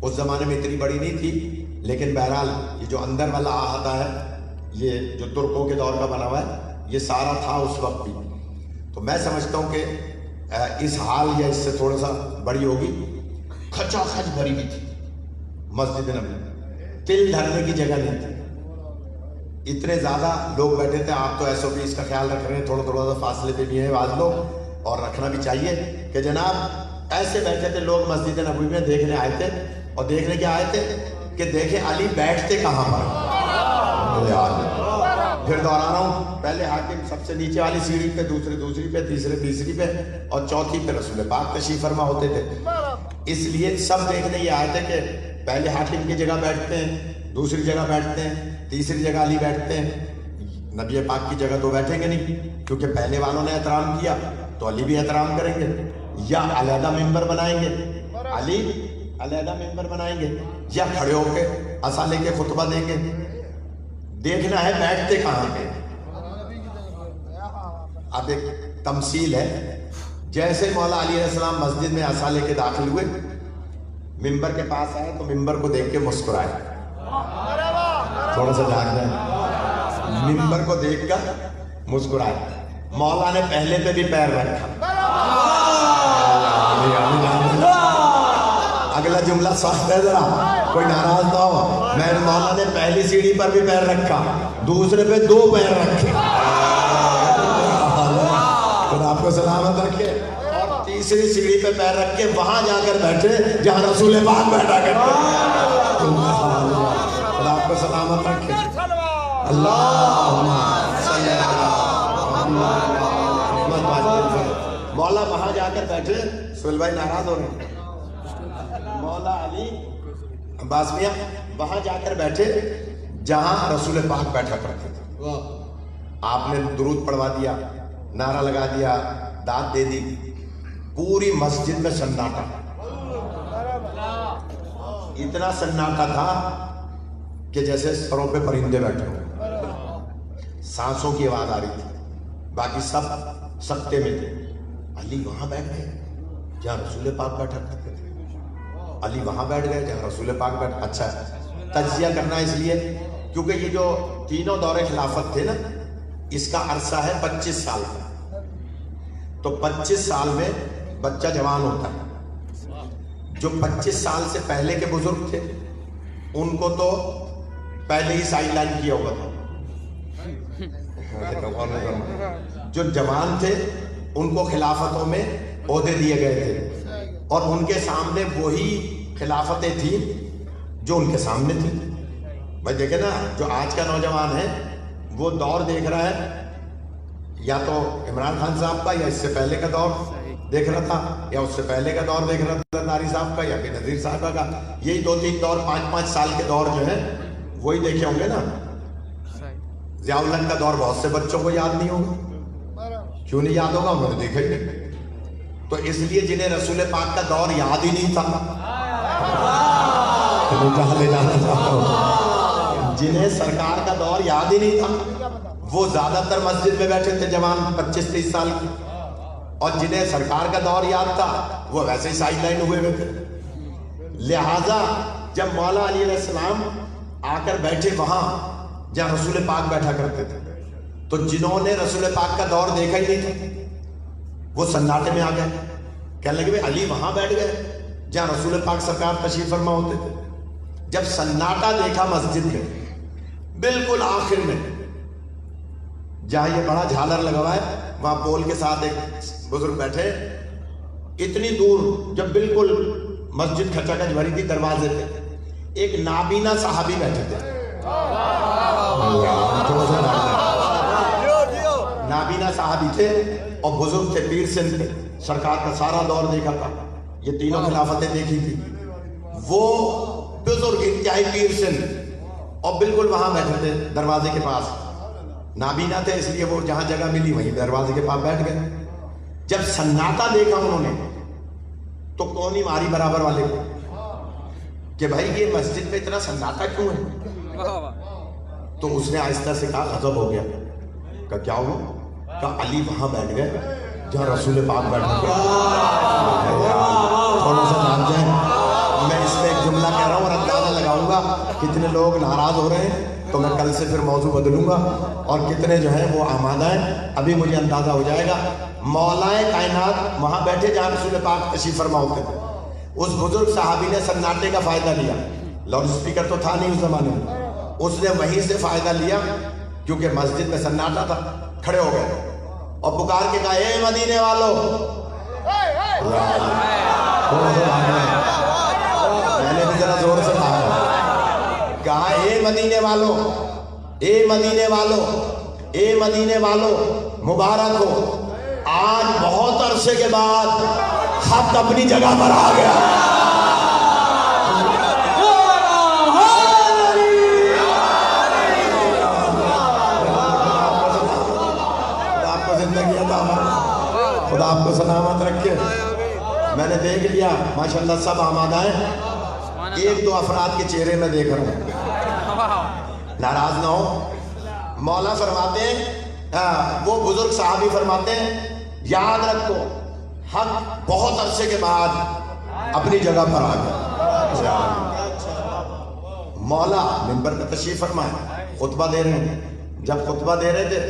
اس زمانے میں اتنی بڑی نہیں تھی, لیکن بہرحال یہ جو اندر والا احاطہ ہے یہ جو ترکوں کے دور کا بنا ہوا ہے یہ سارا تھا اس وقت بھی. تو میں سمجھتا ہوں کہ اس حال یا اس سے تھوڑا سا بڑی ہوگی. کھچا کھچ بھری ہوئی تھی مسجد نبوی, تل دھرنے کی جگہ نہیں تھی. اتنے زیادہ لوگ بیٹھے تھے. آپ تو ایس او پی اس کا خیال رکھ رہے ہیں, تھوڑا سا فاصلے پہ بھی ہیں بعض لوگ, اور رکھنا بھی چاہیے کہ جناب ایسے بیٹھے تھے لوگ مسجد نبوی میں دیکھنے آئے تھے. اور دیکھنے کے آئے تھے کہ دیکھیں علی بیٹھتے کہاں پر. پھر دوہرا رہا ہوں, پہلے حاکم سب سے نیچے والی سیڑھی پہ, دوسری پہ, تیسری پہ اور چوتھی پہ رسول پاک تشریف فرما ہوتے تھے. اس لیے سب دیکھنے یہ آئے تھے کہ پہلے حاکم کی جگہ بیٹھتے ہیں, دوسری جگہ بیٹھتے ہیں, تیسری جگہ علی بیٹھتے ہیں. نبی پاک کی جگہ تو بیٹھیں گے نہیں کیونکہ پہلے والوں نے احترام کیا تو علی بھی احترام کریں گے. یا علیحدہ ممبر بنائیں گے, علی علیحدہ ممبر بنائیں گے, یا کھڑے ہو کے عصا لے کے خطبہ دیں گے. دیکھنا ہے بیٹھتے کہاں پہ. اب ایک تمثیل ہے, جیسے مولا علی علیہ السلام مسجد میں عصا لے کے داخل ہوئے, ممبر کے پاس آئے تو ممبر کو دیکھ کے مسکرائے. تھوڑا سا جاگ جائے, ممبر کو دیکھ کر مسکرائے. مولا نے پہلے پہ بھی پیر رکھا. اگلا جملہ سخت ہے ذرا, کوئی ناراض نہ ہو. میں مولا نے پہلی سیڑھی پر بھی پیر رکھا, دوسرے پہ 2 پیر رکھے. خدا آپ کو سلامت رکھے. اور تیسری سیڑھی پہ پیر رکھ کے وہاں جا کر بیٹھے جہاں رسول پاک بیٹھا کرتے. خدا آپ کو سلامت رکھے. مولا وہاں جا کر بیٹھے. سہیل بھائی ناراض ہو رہے ہیں. مولا علی عباس میاں وہاں جا کر بیٹھے جہاں رسول پاک بیٹھا کرتے تھے. آپ نے درود پڑھوا دیا, نعرہ لگا دیا, داد دے دی, پوری مسجد میں سناٹا. اتنا سناٹا تھا کہ جیسے سروں پہ پرندے بیٹھے ہو, سانسوں کی آواز آ رہی تھی. باقی سب سکتے میں تھے. علی وہاں بیٹھ گئے جہاں رسول پاک بیٹھا کرتے تھے. علی وہاں بیٹھ گئے جہاں رسول پاک بیٹھ. اچھا تجزیہ کرنا اس لیے کیونکہ یہ جو تینوں دور خلافت تھے نا، اس کا عرصہ ہے 25 سال کا. تو 25 سال میں بچہ جوان ہوتا ہے. جو 25 سال سے پہلے کے بزرگ تھے ان کو تو پہلے ہی سائیڈ لائن کیا ہوا تھا. جو جوان تھے ان کو خلافتوں میں عہدے دیے گئے تھے، اور ان کے سامنے وہی خلافتیں تھیں جو ان کے سامنے تھی. بھائی دیکھیں نا، جو آج کا نوجوان ہے وہ دور دیکھ رہا ہے یا تو عمران خان صاحب کا، یا اس سے پہلے کا دور دیکھ رہا تھا، یا اس سے پہلے کا دور دیکھ رہا تھا ناری صاحب کا یا کہ نذیر صاحب کا. یہی 2-3 دور 5-5 سال کے دور جو ہے وہی دیکھے ہوں گے نا. ضیاء الحق کا دور بہت سے بچوں کو یاد نہیں ہوگا. کیوں نہیں یاد ہوگا؟ انہوں نے دیکھا ہی نہیں. تو اس لیے جنہیں رسول پاک کا دور یاد ہی نہیں تھا، جنہیں سرکار کا دور یاد ہی نہیں تھا، وہ زیادہ تر مسجد میں بیٹھے تھے جوان 25-30 سال کی. اور جنہیں سرکار کا دور یاد تھا وہ ویسے ہی سائیڈ لائن ہوئے ہوئے تھے. لہٰذا جب مولا علی علیہ السلام آ کر بیٹھے وہاں جہاں رسول پاک بیٹھا کرتے تھے، تو جنہوں نے رسول پاک کا دور دیکھا ہی نہیں تھا وہ سناٹے میں آ گئے. کہنے لگے بھائی علی وہاں بیٹھ گئے جہاں رسول پاک سرکار تشریف فرما ہوتے تھے. جب سناٹا دیکھا مسجد میں بالکل آخر میں جہاں یہ بڑا جھالر لگا ہوا ہے، وہاں پول کے ساتھ ایک بزرگ بیٹھے، اتنی دور جب بالکل مسجد کھچا کھچ بھری تھی، دروازے پہ ایک نابینا صحابی بیٹھے تھے. نابینا صحابی تھے اور بزرگ تھے، پیر سندھ تھے، سرکار کا سارا دور دیکھا تھا، یہ تینوں خلافتیں دیکھی تھی. وہ بزرگ انتہائی پیر سندھ اور بالکل وہاں بیٹھے تھے دروازے کے پاس. نابینا تھے اس لیے وہ جہاں جگہ ملی وہیں دروازے کے پاس بیٹھ گئے. جب سناٹا دیکھا انہوں نے تو کونی ماری برابر والے کو کہ بھائی یہ مسجد میں اتنا سناٹا کیوں ہے؟ تو اس نے آہستہ سے کہا غضب ہو گیا. کہا کیا ہوا؟ کہا علی وہاں بیٹھ گئے جہاں رسول پاک بیٹھے. تھوڑا سا جان جائیں، میں اس میں ایک جملہ کہہ رہا ہوں اور اندازہ لگاؤں گا کتنے لوگ ناراض ہو رہے ہیں، تو میں کل سے پھر موضوع بدلوں گا، اور کتنے جو ہیں وہ آمادہ ہیں. ابھی مجھے اندازہ ہو جائے گا. مولا کائنات وہاں بیٹھے جہاں رسول پاک تشریف فرما ہوتے تھے. اس بزرگ صحابی نے سناٹے کا فائدہ لیا. لاؤڈ اسپیکر تو تھا نہیں اس زمانے میں. اس نے وہیں سے فائدہ لیا کیونکہ مسجد میں سناٹا تھا. کھڑے ہو گئے اور پکار کے کہا اے مدینے والو. میں نے بھی ذرا زور سے کہا اے مدینے والو، اے مدینے والو، اے مدینے والو، مبارک ہو، آج بہت عرصے کے بعد حق اپنی جگہ پر آ گیا. خدا آپ کو سلامت رکھے. میں نے دیکھ لیا ماشاءاللہ سب آمادہ ہیں. 1-2 افراد کے چہرے میں دیکھ رہا ہوں، ناراض نہ ہو. مولا فرماتے ہیں، وہ بزرگ صحابی فرماتے ہیں، یاد رکھو حق بہت عرصے کے بعد اپنی جگہ پر آ گیا. مولا منبر پہ تشریف فرمائے، خطبہ دے رہے ہیں. جب خطبہ دے رہے تھے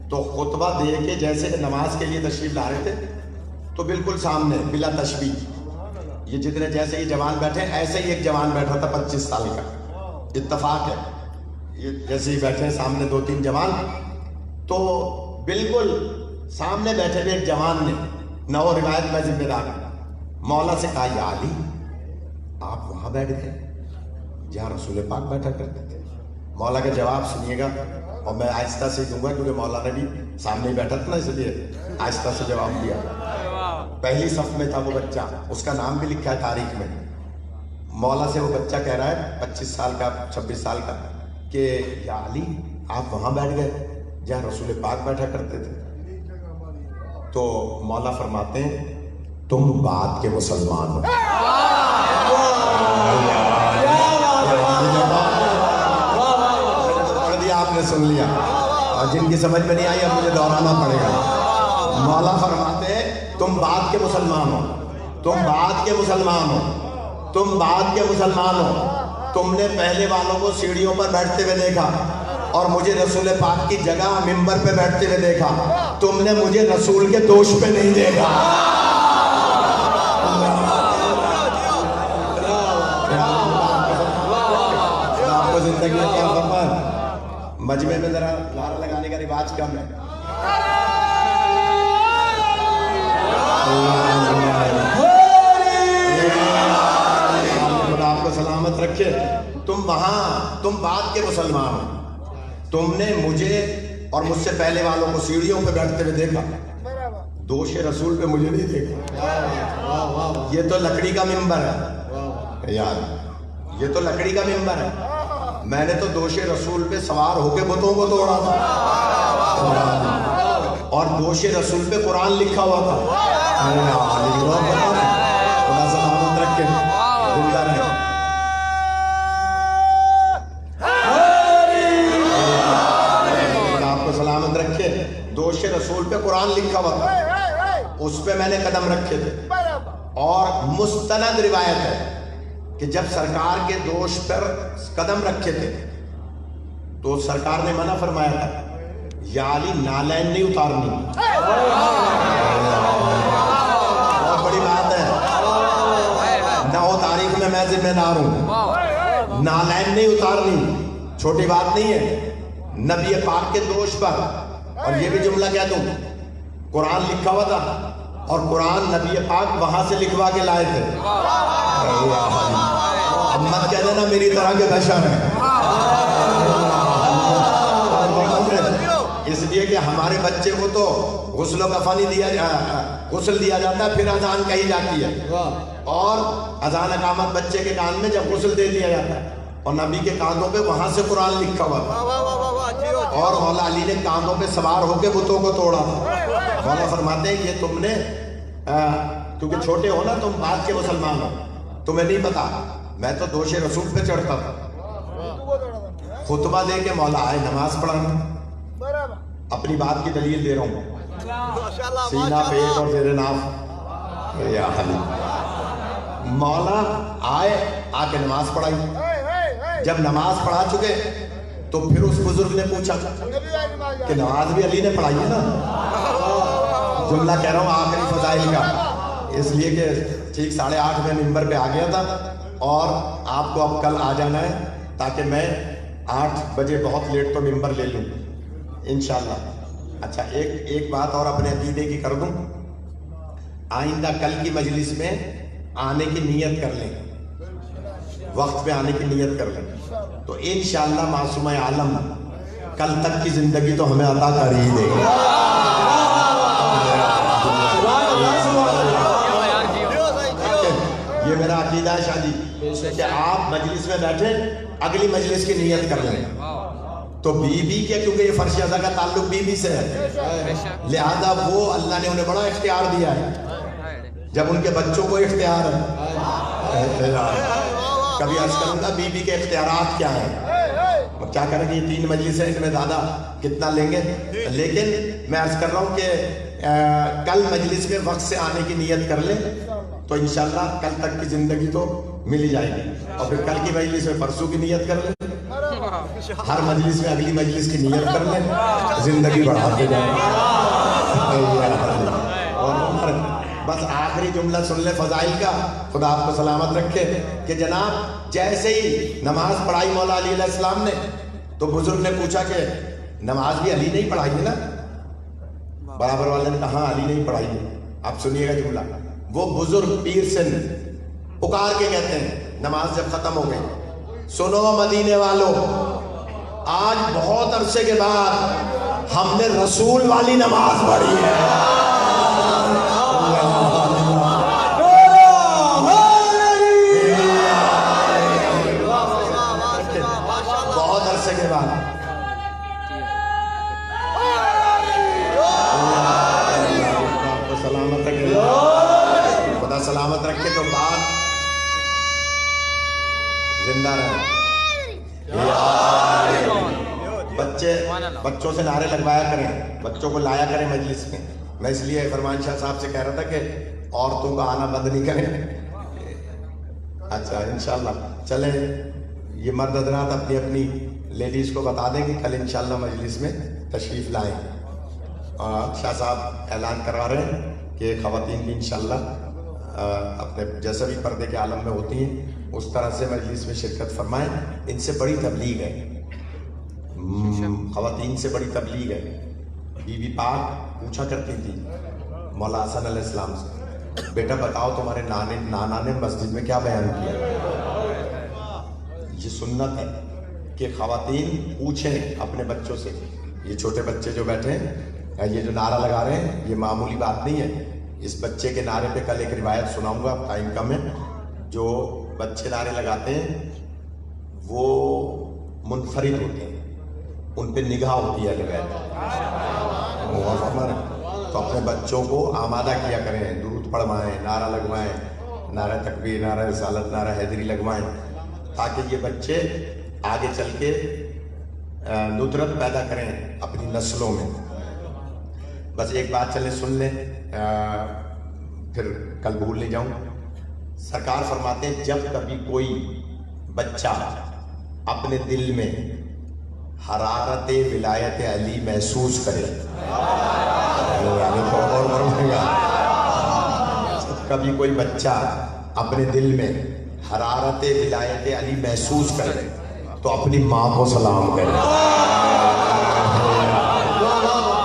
تو خطبہ دے کے جیسے نماز کے لیے تشریف لا رہے تھے تو بالکل سامنے بلا تشبیہ یہ جتنے جیسے یہ جوان بیٹھے ایسے ہی ایک جوان بیٹھا تھا 25 سال کا. اتفاق ہے یہ جیسے ہی بیٹھے سامنے 2-3 جوان، تو بالکل سامنے بیٹھے ہوئے ایک جوان نے، نو روایت میں ذمہ دار، مولا سے کہا یا علی آپ وہاں بیٹھ گئے جہاں رسول پاک بیٹھا کرتے تھے. مولا کا جواب سنیے گا اور میں آہستہ سے دوں گا کیونکہ مولا نے بھی سامنے ہی بیٹھا تھا نا، اس لیے آہستہ سے جواب دیا. پہلی صف میں تھا وہ بچہ، اس کا نام بھی لکھا ہے تاریخ میں. مولا سے وہ بچہ کہہ رہا ہے 25 سال کا 26 سال کا کہ یا علی آپ وہاں بیٹھ گئے جہاں رسول پاک بیٹھا کرتے تھے. تو مولا فرماتے ہیں تم بعد کے مسلمان ہو. پڑھ دیا آپ نے، سن لیا، اور جن کی سمجھ میں نہیں آئی اب مجھے دہرانا پڑے گا. مولا فرماتے ہیں تم بعد کے مسلمان ہو، تم بعد کے مسلمان ہو، تم بعد کے مسلمان ہو. تم نے پہلے والوں کو سیڑھیوں پر بیٹھتے ہوئے دیکھا اور مجھے رسول پاک کی جگہ ممبر پہ بیٹھتے ہوئے دیکھا. تم نے مجھے رسول کے دوش پہ نہیں دیکھا. آپ کو زندگی میں کیا فرمان؟ مجمع میں ذرا نعرہ لگانے کا رواج کم ہے. خدا آپ کو سلامت رکھے. تم وہاں تم بعد کے مسلمان ہو. تم نے مجھے اور مجھ سے پہلے والوں کو سیڑھیوں پہ بیٹھتے ہوئے دیکھا, دوش رسول پہ مجھے نہیں دیکھا. یہ تو لکڑی کا ممبر ہے یار, یہ تو لکڑی کا ممبر ہے. میں نے تو دوش رسول پہ سوار ہو کے بتوں کو توڑا تھا اور دوش رسول پہ قرآن لکھا ہوا تھا. خدا سلامت رکھے, زندہ رہے. آپ کو سلامت رکھے. دوش رسول پہ قرآن لکھا ہوا تھا, اس پہ میں نے قدم رکھے تھے. اور مستند روایت ہے کہ جب سرکار کے دوش پر قدم رکھے تھے تو سرکار نے منع فرمایا تھا, یا علی نالین نہیں اتارنی. بہت بڑی بات ہے, نہ ہو تاریخ میں میں ذمہ دار ہوں. نالین نہیں اتارنی چھوٹی بات نہیں ہے. نبی پاک کے دوش پر, اور یہ بھی جملہ کہہ دوں, قرآن لکھا ہوا تھا اور قرآن نبی پاک وہاں سے لکھوا کے لائے تھے. اب مت کہہ دینا میری طرح کے بشر ہیں. اس لیے کہ ہمارے بچے کو تو غسل و کفن غسل دیا جاتا ہے, پھر اذان کہی جاتی ہے, اور اذان اقامت بچے کے کان میں جب غسل دے دیا جاتا ہے, اور نبی کے کاندھوں پہ وہاں سے قرآن لکھا ہوا تھا, اور مولا علی نے کاندھوں پہ سوار ہو کے بتوں کو توڑا تھا. مولا فرماتے ہیں یہ تم نے کیونکہ چھوٹے ہو نا, تم بعد کے مسلمان ہو, تمہیں نہیں پتا. میں تو دوش رسول پہ چڑھتا تھا. خطبہ دے کے مولا آئے نماز پڑھانا, اپنی بات کی دلیل دے رہا ہوں. سینہ پیٹ اور زیر ناف یا حلی. مولا آئے, آ کے نماز پڑھائی. جب نماز پڑھا چکے تو پھر اس بزرگ نے پوچھا کہ نماز بھی علی نے پڑھائی ہے نا. جملہ کہہ رہا ہوں آخری فضائل کا, اس لیے کہ ٹھیک 8:30 میں ممبر پہ آ گیا تھا, اور آپ کو اب کل آ جانا ہے تاکہ میں 8 بجے بہت لیٹ تو ممبر لے لوں انشاءاللہ. اچھا ایک بات اور اپنے عقیدے کی کر دوں. آئندہ کل کی مجلس میں آنے کی نیت کر لیں, وقت پہ آنے کی نیت کر لیں, تو انشاءاللہ معصومہ عالم کل تک کی زندگی تو ہمیں عطا کر ہی دے گا. یہ میرا عقیدہ ہے شادی کہ آپ مجلس میں بیٹھے اگلی مجلس کی نیت کر لیں. تو بی بی کے, کیونکہ یہ فرش ازا کا تعلق بی بی سے ہے, لہذا وہ اللہ نے انہیں بڑا اختیار دیا ہے. جب ان کے بچوں کو اختیار ہے, کبھی عرض کروں گا بی بی کے اختیارات کیا ہیں, کیا کریں گے. یہ 3 مجلس ہیں, ان میں زیادہ کتنا لیں گے, لیکن میں عرض کر رہا ہوں کہ کل مجلس میں وقت سے آنے کی نیت کر لیں تو انشاءاللہ کل تک کی زندگی تو مل ہی جائے گی. اور پھر کل کی مجلس میں پرسوں کی نیت کر لیں, ہر مجلس میں اگلی مجلس کی نیت کر لیں, زندگی بڑھاتے جائیں. اور بس آخری جملہ سن لے فضائل کا, خدا آپ کو سلامت رکھے, کہ جناب جیسے ہی نماز پڑھائی مولا علی علیہ السلام نے تو بزرگ نے پوچھا کہ نماز بھی علی نہیں پڑھائی ہے نا. برابر والے نے کہا علی نہیں پڑھائی ہے. آپ سنیے گا جملہ. وہ بزرگ پیر سے پکار کے کہتے ہیں نماز جب ختم ہو گئی, سنو مدینے والوں, آج بہت عرصے کے بعد ہم نے رسول والی نماز پڑھی ہے. بہت عرصے کے بعد. سلامت رکھے, خدا سلامت رکھے. تو بات زندہ رہے. بچوں سے نعرے لگوایا کریں, بچوں کو لایا کریں مجلس میں. میں اس لیے فرمان شاہ صاحب سے کہہ رہا تھا کہ عورتوں کا آنا بند نہیں کریں. اچھا انشاءاللہ چلیں یہ مرد حضرات اپنی اپنی لیڈیز کو بتا دیں کہ کل انشاءاللہ مجلس میں تشریف لائیں. اور شاہ صاحب اعلان کروا رہے ہیں کہ خواتین بھی انشاءاللہ اپنے جیسا بھی پردے کے عالم میں ہوتی ہیں اس طرح سے مجلس میں شرکت فرمائیں. ان سے بڑی تبلیغ ہے, خواتین سے بڑی تبلیغ ہے. بی بی پاک پوچھا کرتی تھی مولا حسن علیہ السلام سے, بیٹا بتاؤ تمہارے نانا نے مسجد میں کیا بیان کیا. یہ سنت ہے کہ خواتین پوچھیں اپنے بچوں سے. یہ چھوٹے بچے جو بیٹھے ہیں, یہ جو نعرہ لگا رہے ہیں, یہ معمولی بات نہیں ہے. اس بچے کے نعرے پہ کل ایک روایت سناؤں گا, ٹائم کم ہے. جو بچے نعرے لگاتے ہیں وہ منفرد ہوتے ہیں, ان پہ نگاہ ہوتی ہے روایت. تو اپنے بچوں کو آمادہ کیا کریں, درود پڑھوائیں, نعرہ لگوائیں, نعرہ تکبیر, نعرہ رسالت, نعرہ حیدری لگوائیں, تاکہ یہ بچے آگے چل کے ندرت پیدا کریں اپنی نسلوں میں. بس ایک بات چلیں سن لیں, پھر کل بھول نہیں جاؤں. سرکار فرماتے ہیں جب کبھی کوئی بچہ اپنے دل میں حرارت ولایت علی محسوس کرے, کبھی کوئی بچہ اپنے دل میں حرارت ولایت علی محسوس کرے تو اپنی ماں کو سلام کرے.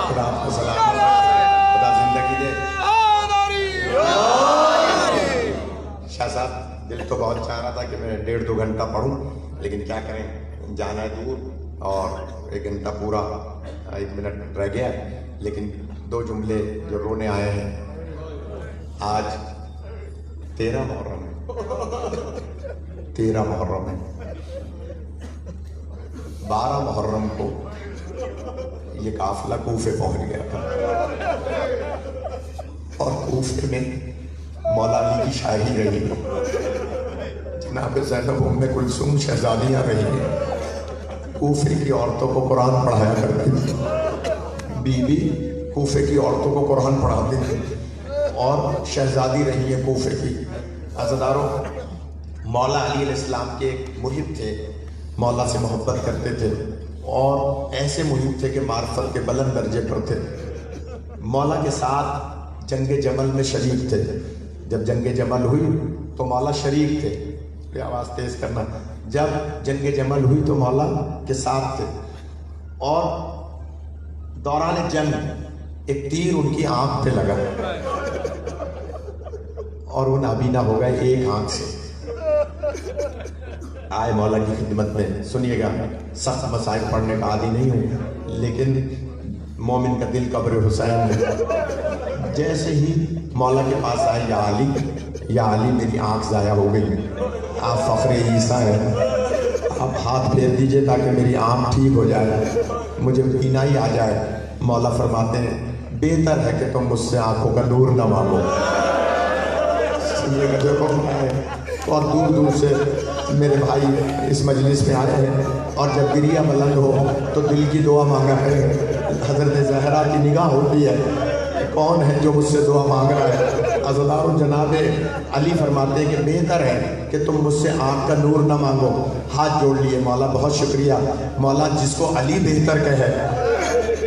خدا آپ کو سلام, خدا زندگی دے. شاہ صاحب دل تو بہت چاہ رہا تھا کہ میں 1.5-2 گھنٹہ پڑھوں, لیکن کیا کریں, جانا ہے دور اور 1 گھنٹہ پورا 1 منٹ رہ گیا. لیکن 2 جملے جو رونے آئے ہیں. آج 13 محرم ہے, 13 محرم ہے. 12 محرم کو یہ قافلہ کوفے پہنچ گیا تھا, اور کوفے میں مولا علی کی شاعری رہی, جناب زینب ام کلثوم شہزادیاں رہی ہیں. کوفے کی عورتوں کو قرآن پڑھایا کرتی تھی, بی بی کوفے کی عورتوں کو قرآن پڑھاتی تھی, اور شہزادی رہی ہے کوفے کی. عزاداروں, مولا علی علیہ السلام کے ایک محب تھے, مولا سے محبت کرتے تھے, اور ایسے محب تھے کہ معرفت کے بلند درجے پر تھے. مولا کے ساتھ جنگ جمل میں شریک تھے. جب جنگ جمل ہوئی تو مولا شریک تھے, یہ آواز تیز کرنا, جب جنگ جمل ہوئی تو مولا کے ساتھ تھے, اور دوران جنگ ایک تیر ان کی آنکھ پہ لگا اور وہ نابینا ہو گئے ایک آنکھ سے. آئے مولا کی خدمت میں. سنیے گا, سخت مسائل پڑھنے کا عادی نہیں ہوں, لیکن مومن کا دل قبر حسین میں. جیسے ہی مولا کے پاس آئے, یا علی, یا علی میری آنکھ ضائع ہو گئی, آپ فخر عیسیٰ ہیں, آپ ہاتھ پھیر دیجئے تاکہ میری آنکھ ٹھیک ہو جائے, مجھے بینائی آ جائے. مولا فرماتے ہیں بہتر ہے کہ تم مجھ سے آنکھوں کا نور نہ مانگو. دیکھو اور دور دور سے میرے بھائی اس مجلس میں آئے ہیں, اور جب گریہ بلند ہو تو دل کی دعا مانگا ہے. حضرت زہرا کی نگاہ ہوتی ہے, کون ہے جو مجھ سے دعا مانگ رہا ہے. عزادارو, جناب علی فرماتے ہیں کہ بہتر ہے کہ تم مجھ سے آنکھ کا نور نہ مانگو. ہاتھ جوڑ لیے, مولا بہت شکریہ. مولا جس کو علی بہتر کہے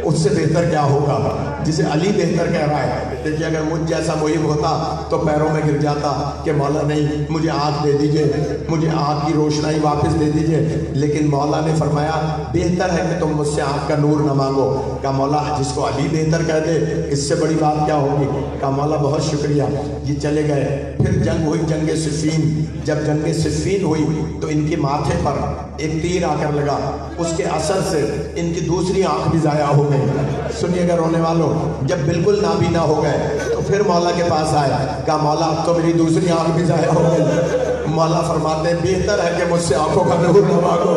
اس سے بہتر کیا ہوگا, جسے علی بہتر کہہ رہا ہے. دیکھیے اگر مجھ جیسا محب ہوتا تو پیروں میں گر جاتا کہ مولا نہیں, مجھے آنکھ دے دیجئے, مجھے آنکھ کی روشنائی واپس دے دیجئے. لیکن مولا نے فرمایا بہتر ہے کہ تم مجھ سے آنکھ کا نور نہ مانگو. کہا مولا جس کو علی بہتر کہہ دے اس سے بڑی بات کیا ہوگی. کہا مولا بہت شکریہ. یہ چلے گئے. پھر جنگ ہوئی, جنگ صفین. جب جنگ صفین ہوئی تو ان کے ماتھے پر ایک تیر آ کر لگا, اس کے اثر سے ان کی دوسری آنکھ بھی ضائع ہو گئی. سنیے گا رونے والوں, جب بالکل نابینا ہو گئے تو پھر مولا کے پاس آیا, کہا مولا اب تو میری دوسری آنکھ بھی ضائع ہو گئی. مولا فرماتے ہیں بہتر ہے کہ مجھ سے آنکھوں کا نور نہ مانگو.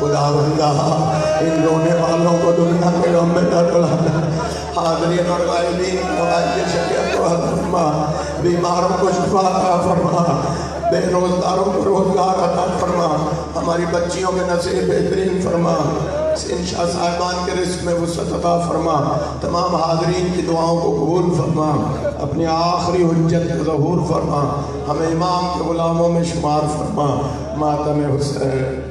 خدا بندہ ان رونے والوں کو دنیا کے غم میں نہ ڈالا، حاضرین اور غائبین کی شکایت کو حل فرما، بیماروں کو شفا عطا فرما، بے روزگاروں کو روزگار عطا فرما، ہماری بچیوں کے نصیب بہترین فرما، انشاء صاحبان کے رزق میں وسعت عطا فرما، تمام حاضرین کی دعاؤں کو قبول فرما، اپنی آخری حجت کو ظہور فرما، ہمیں امام کے غلاموں میں شمار فرما، ماتم حسین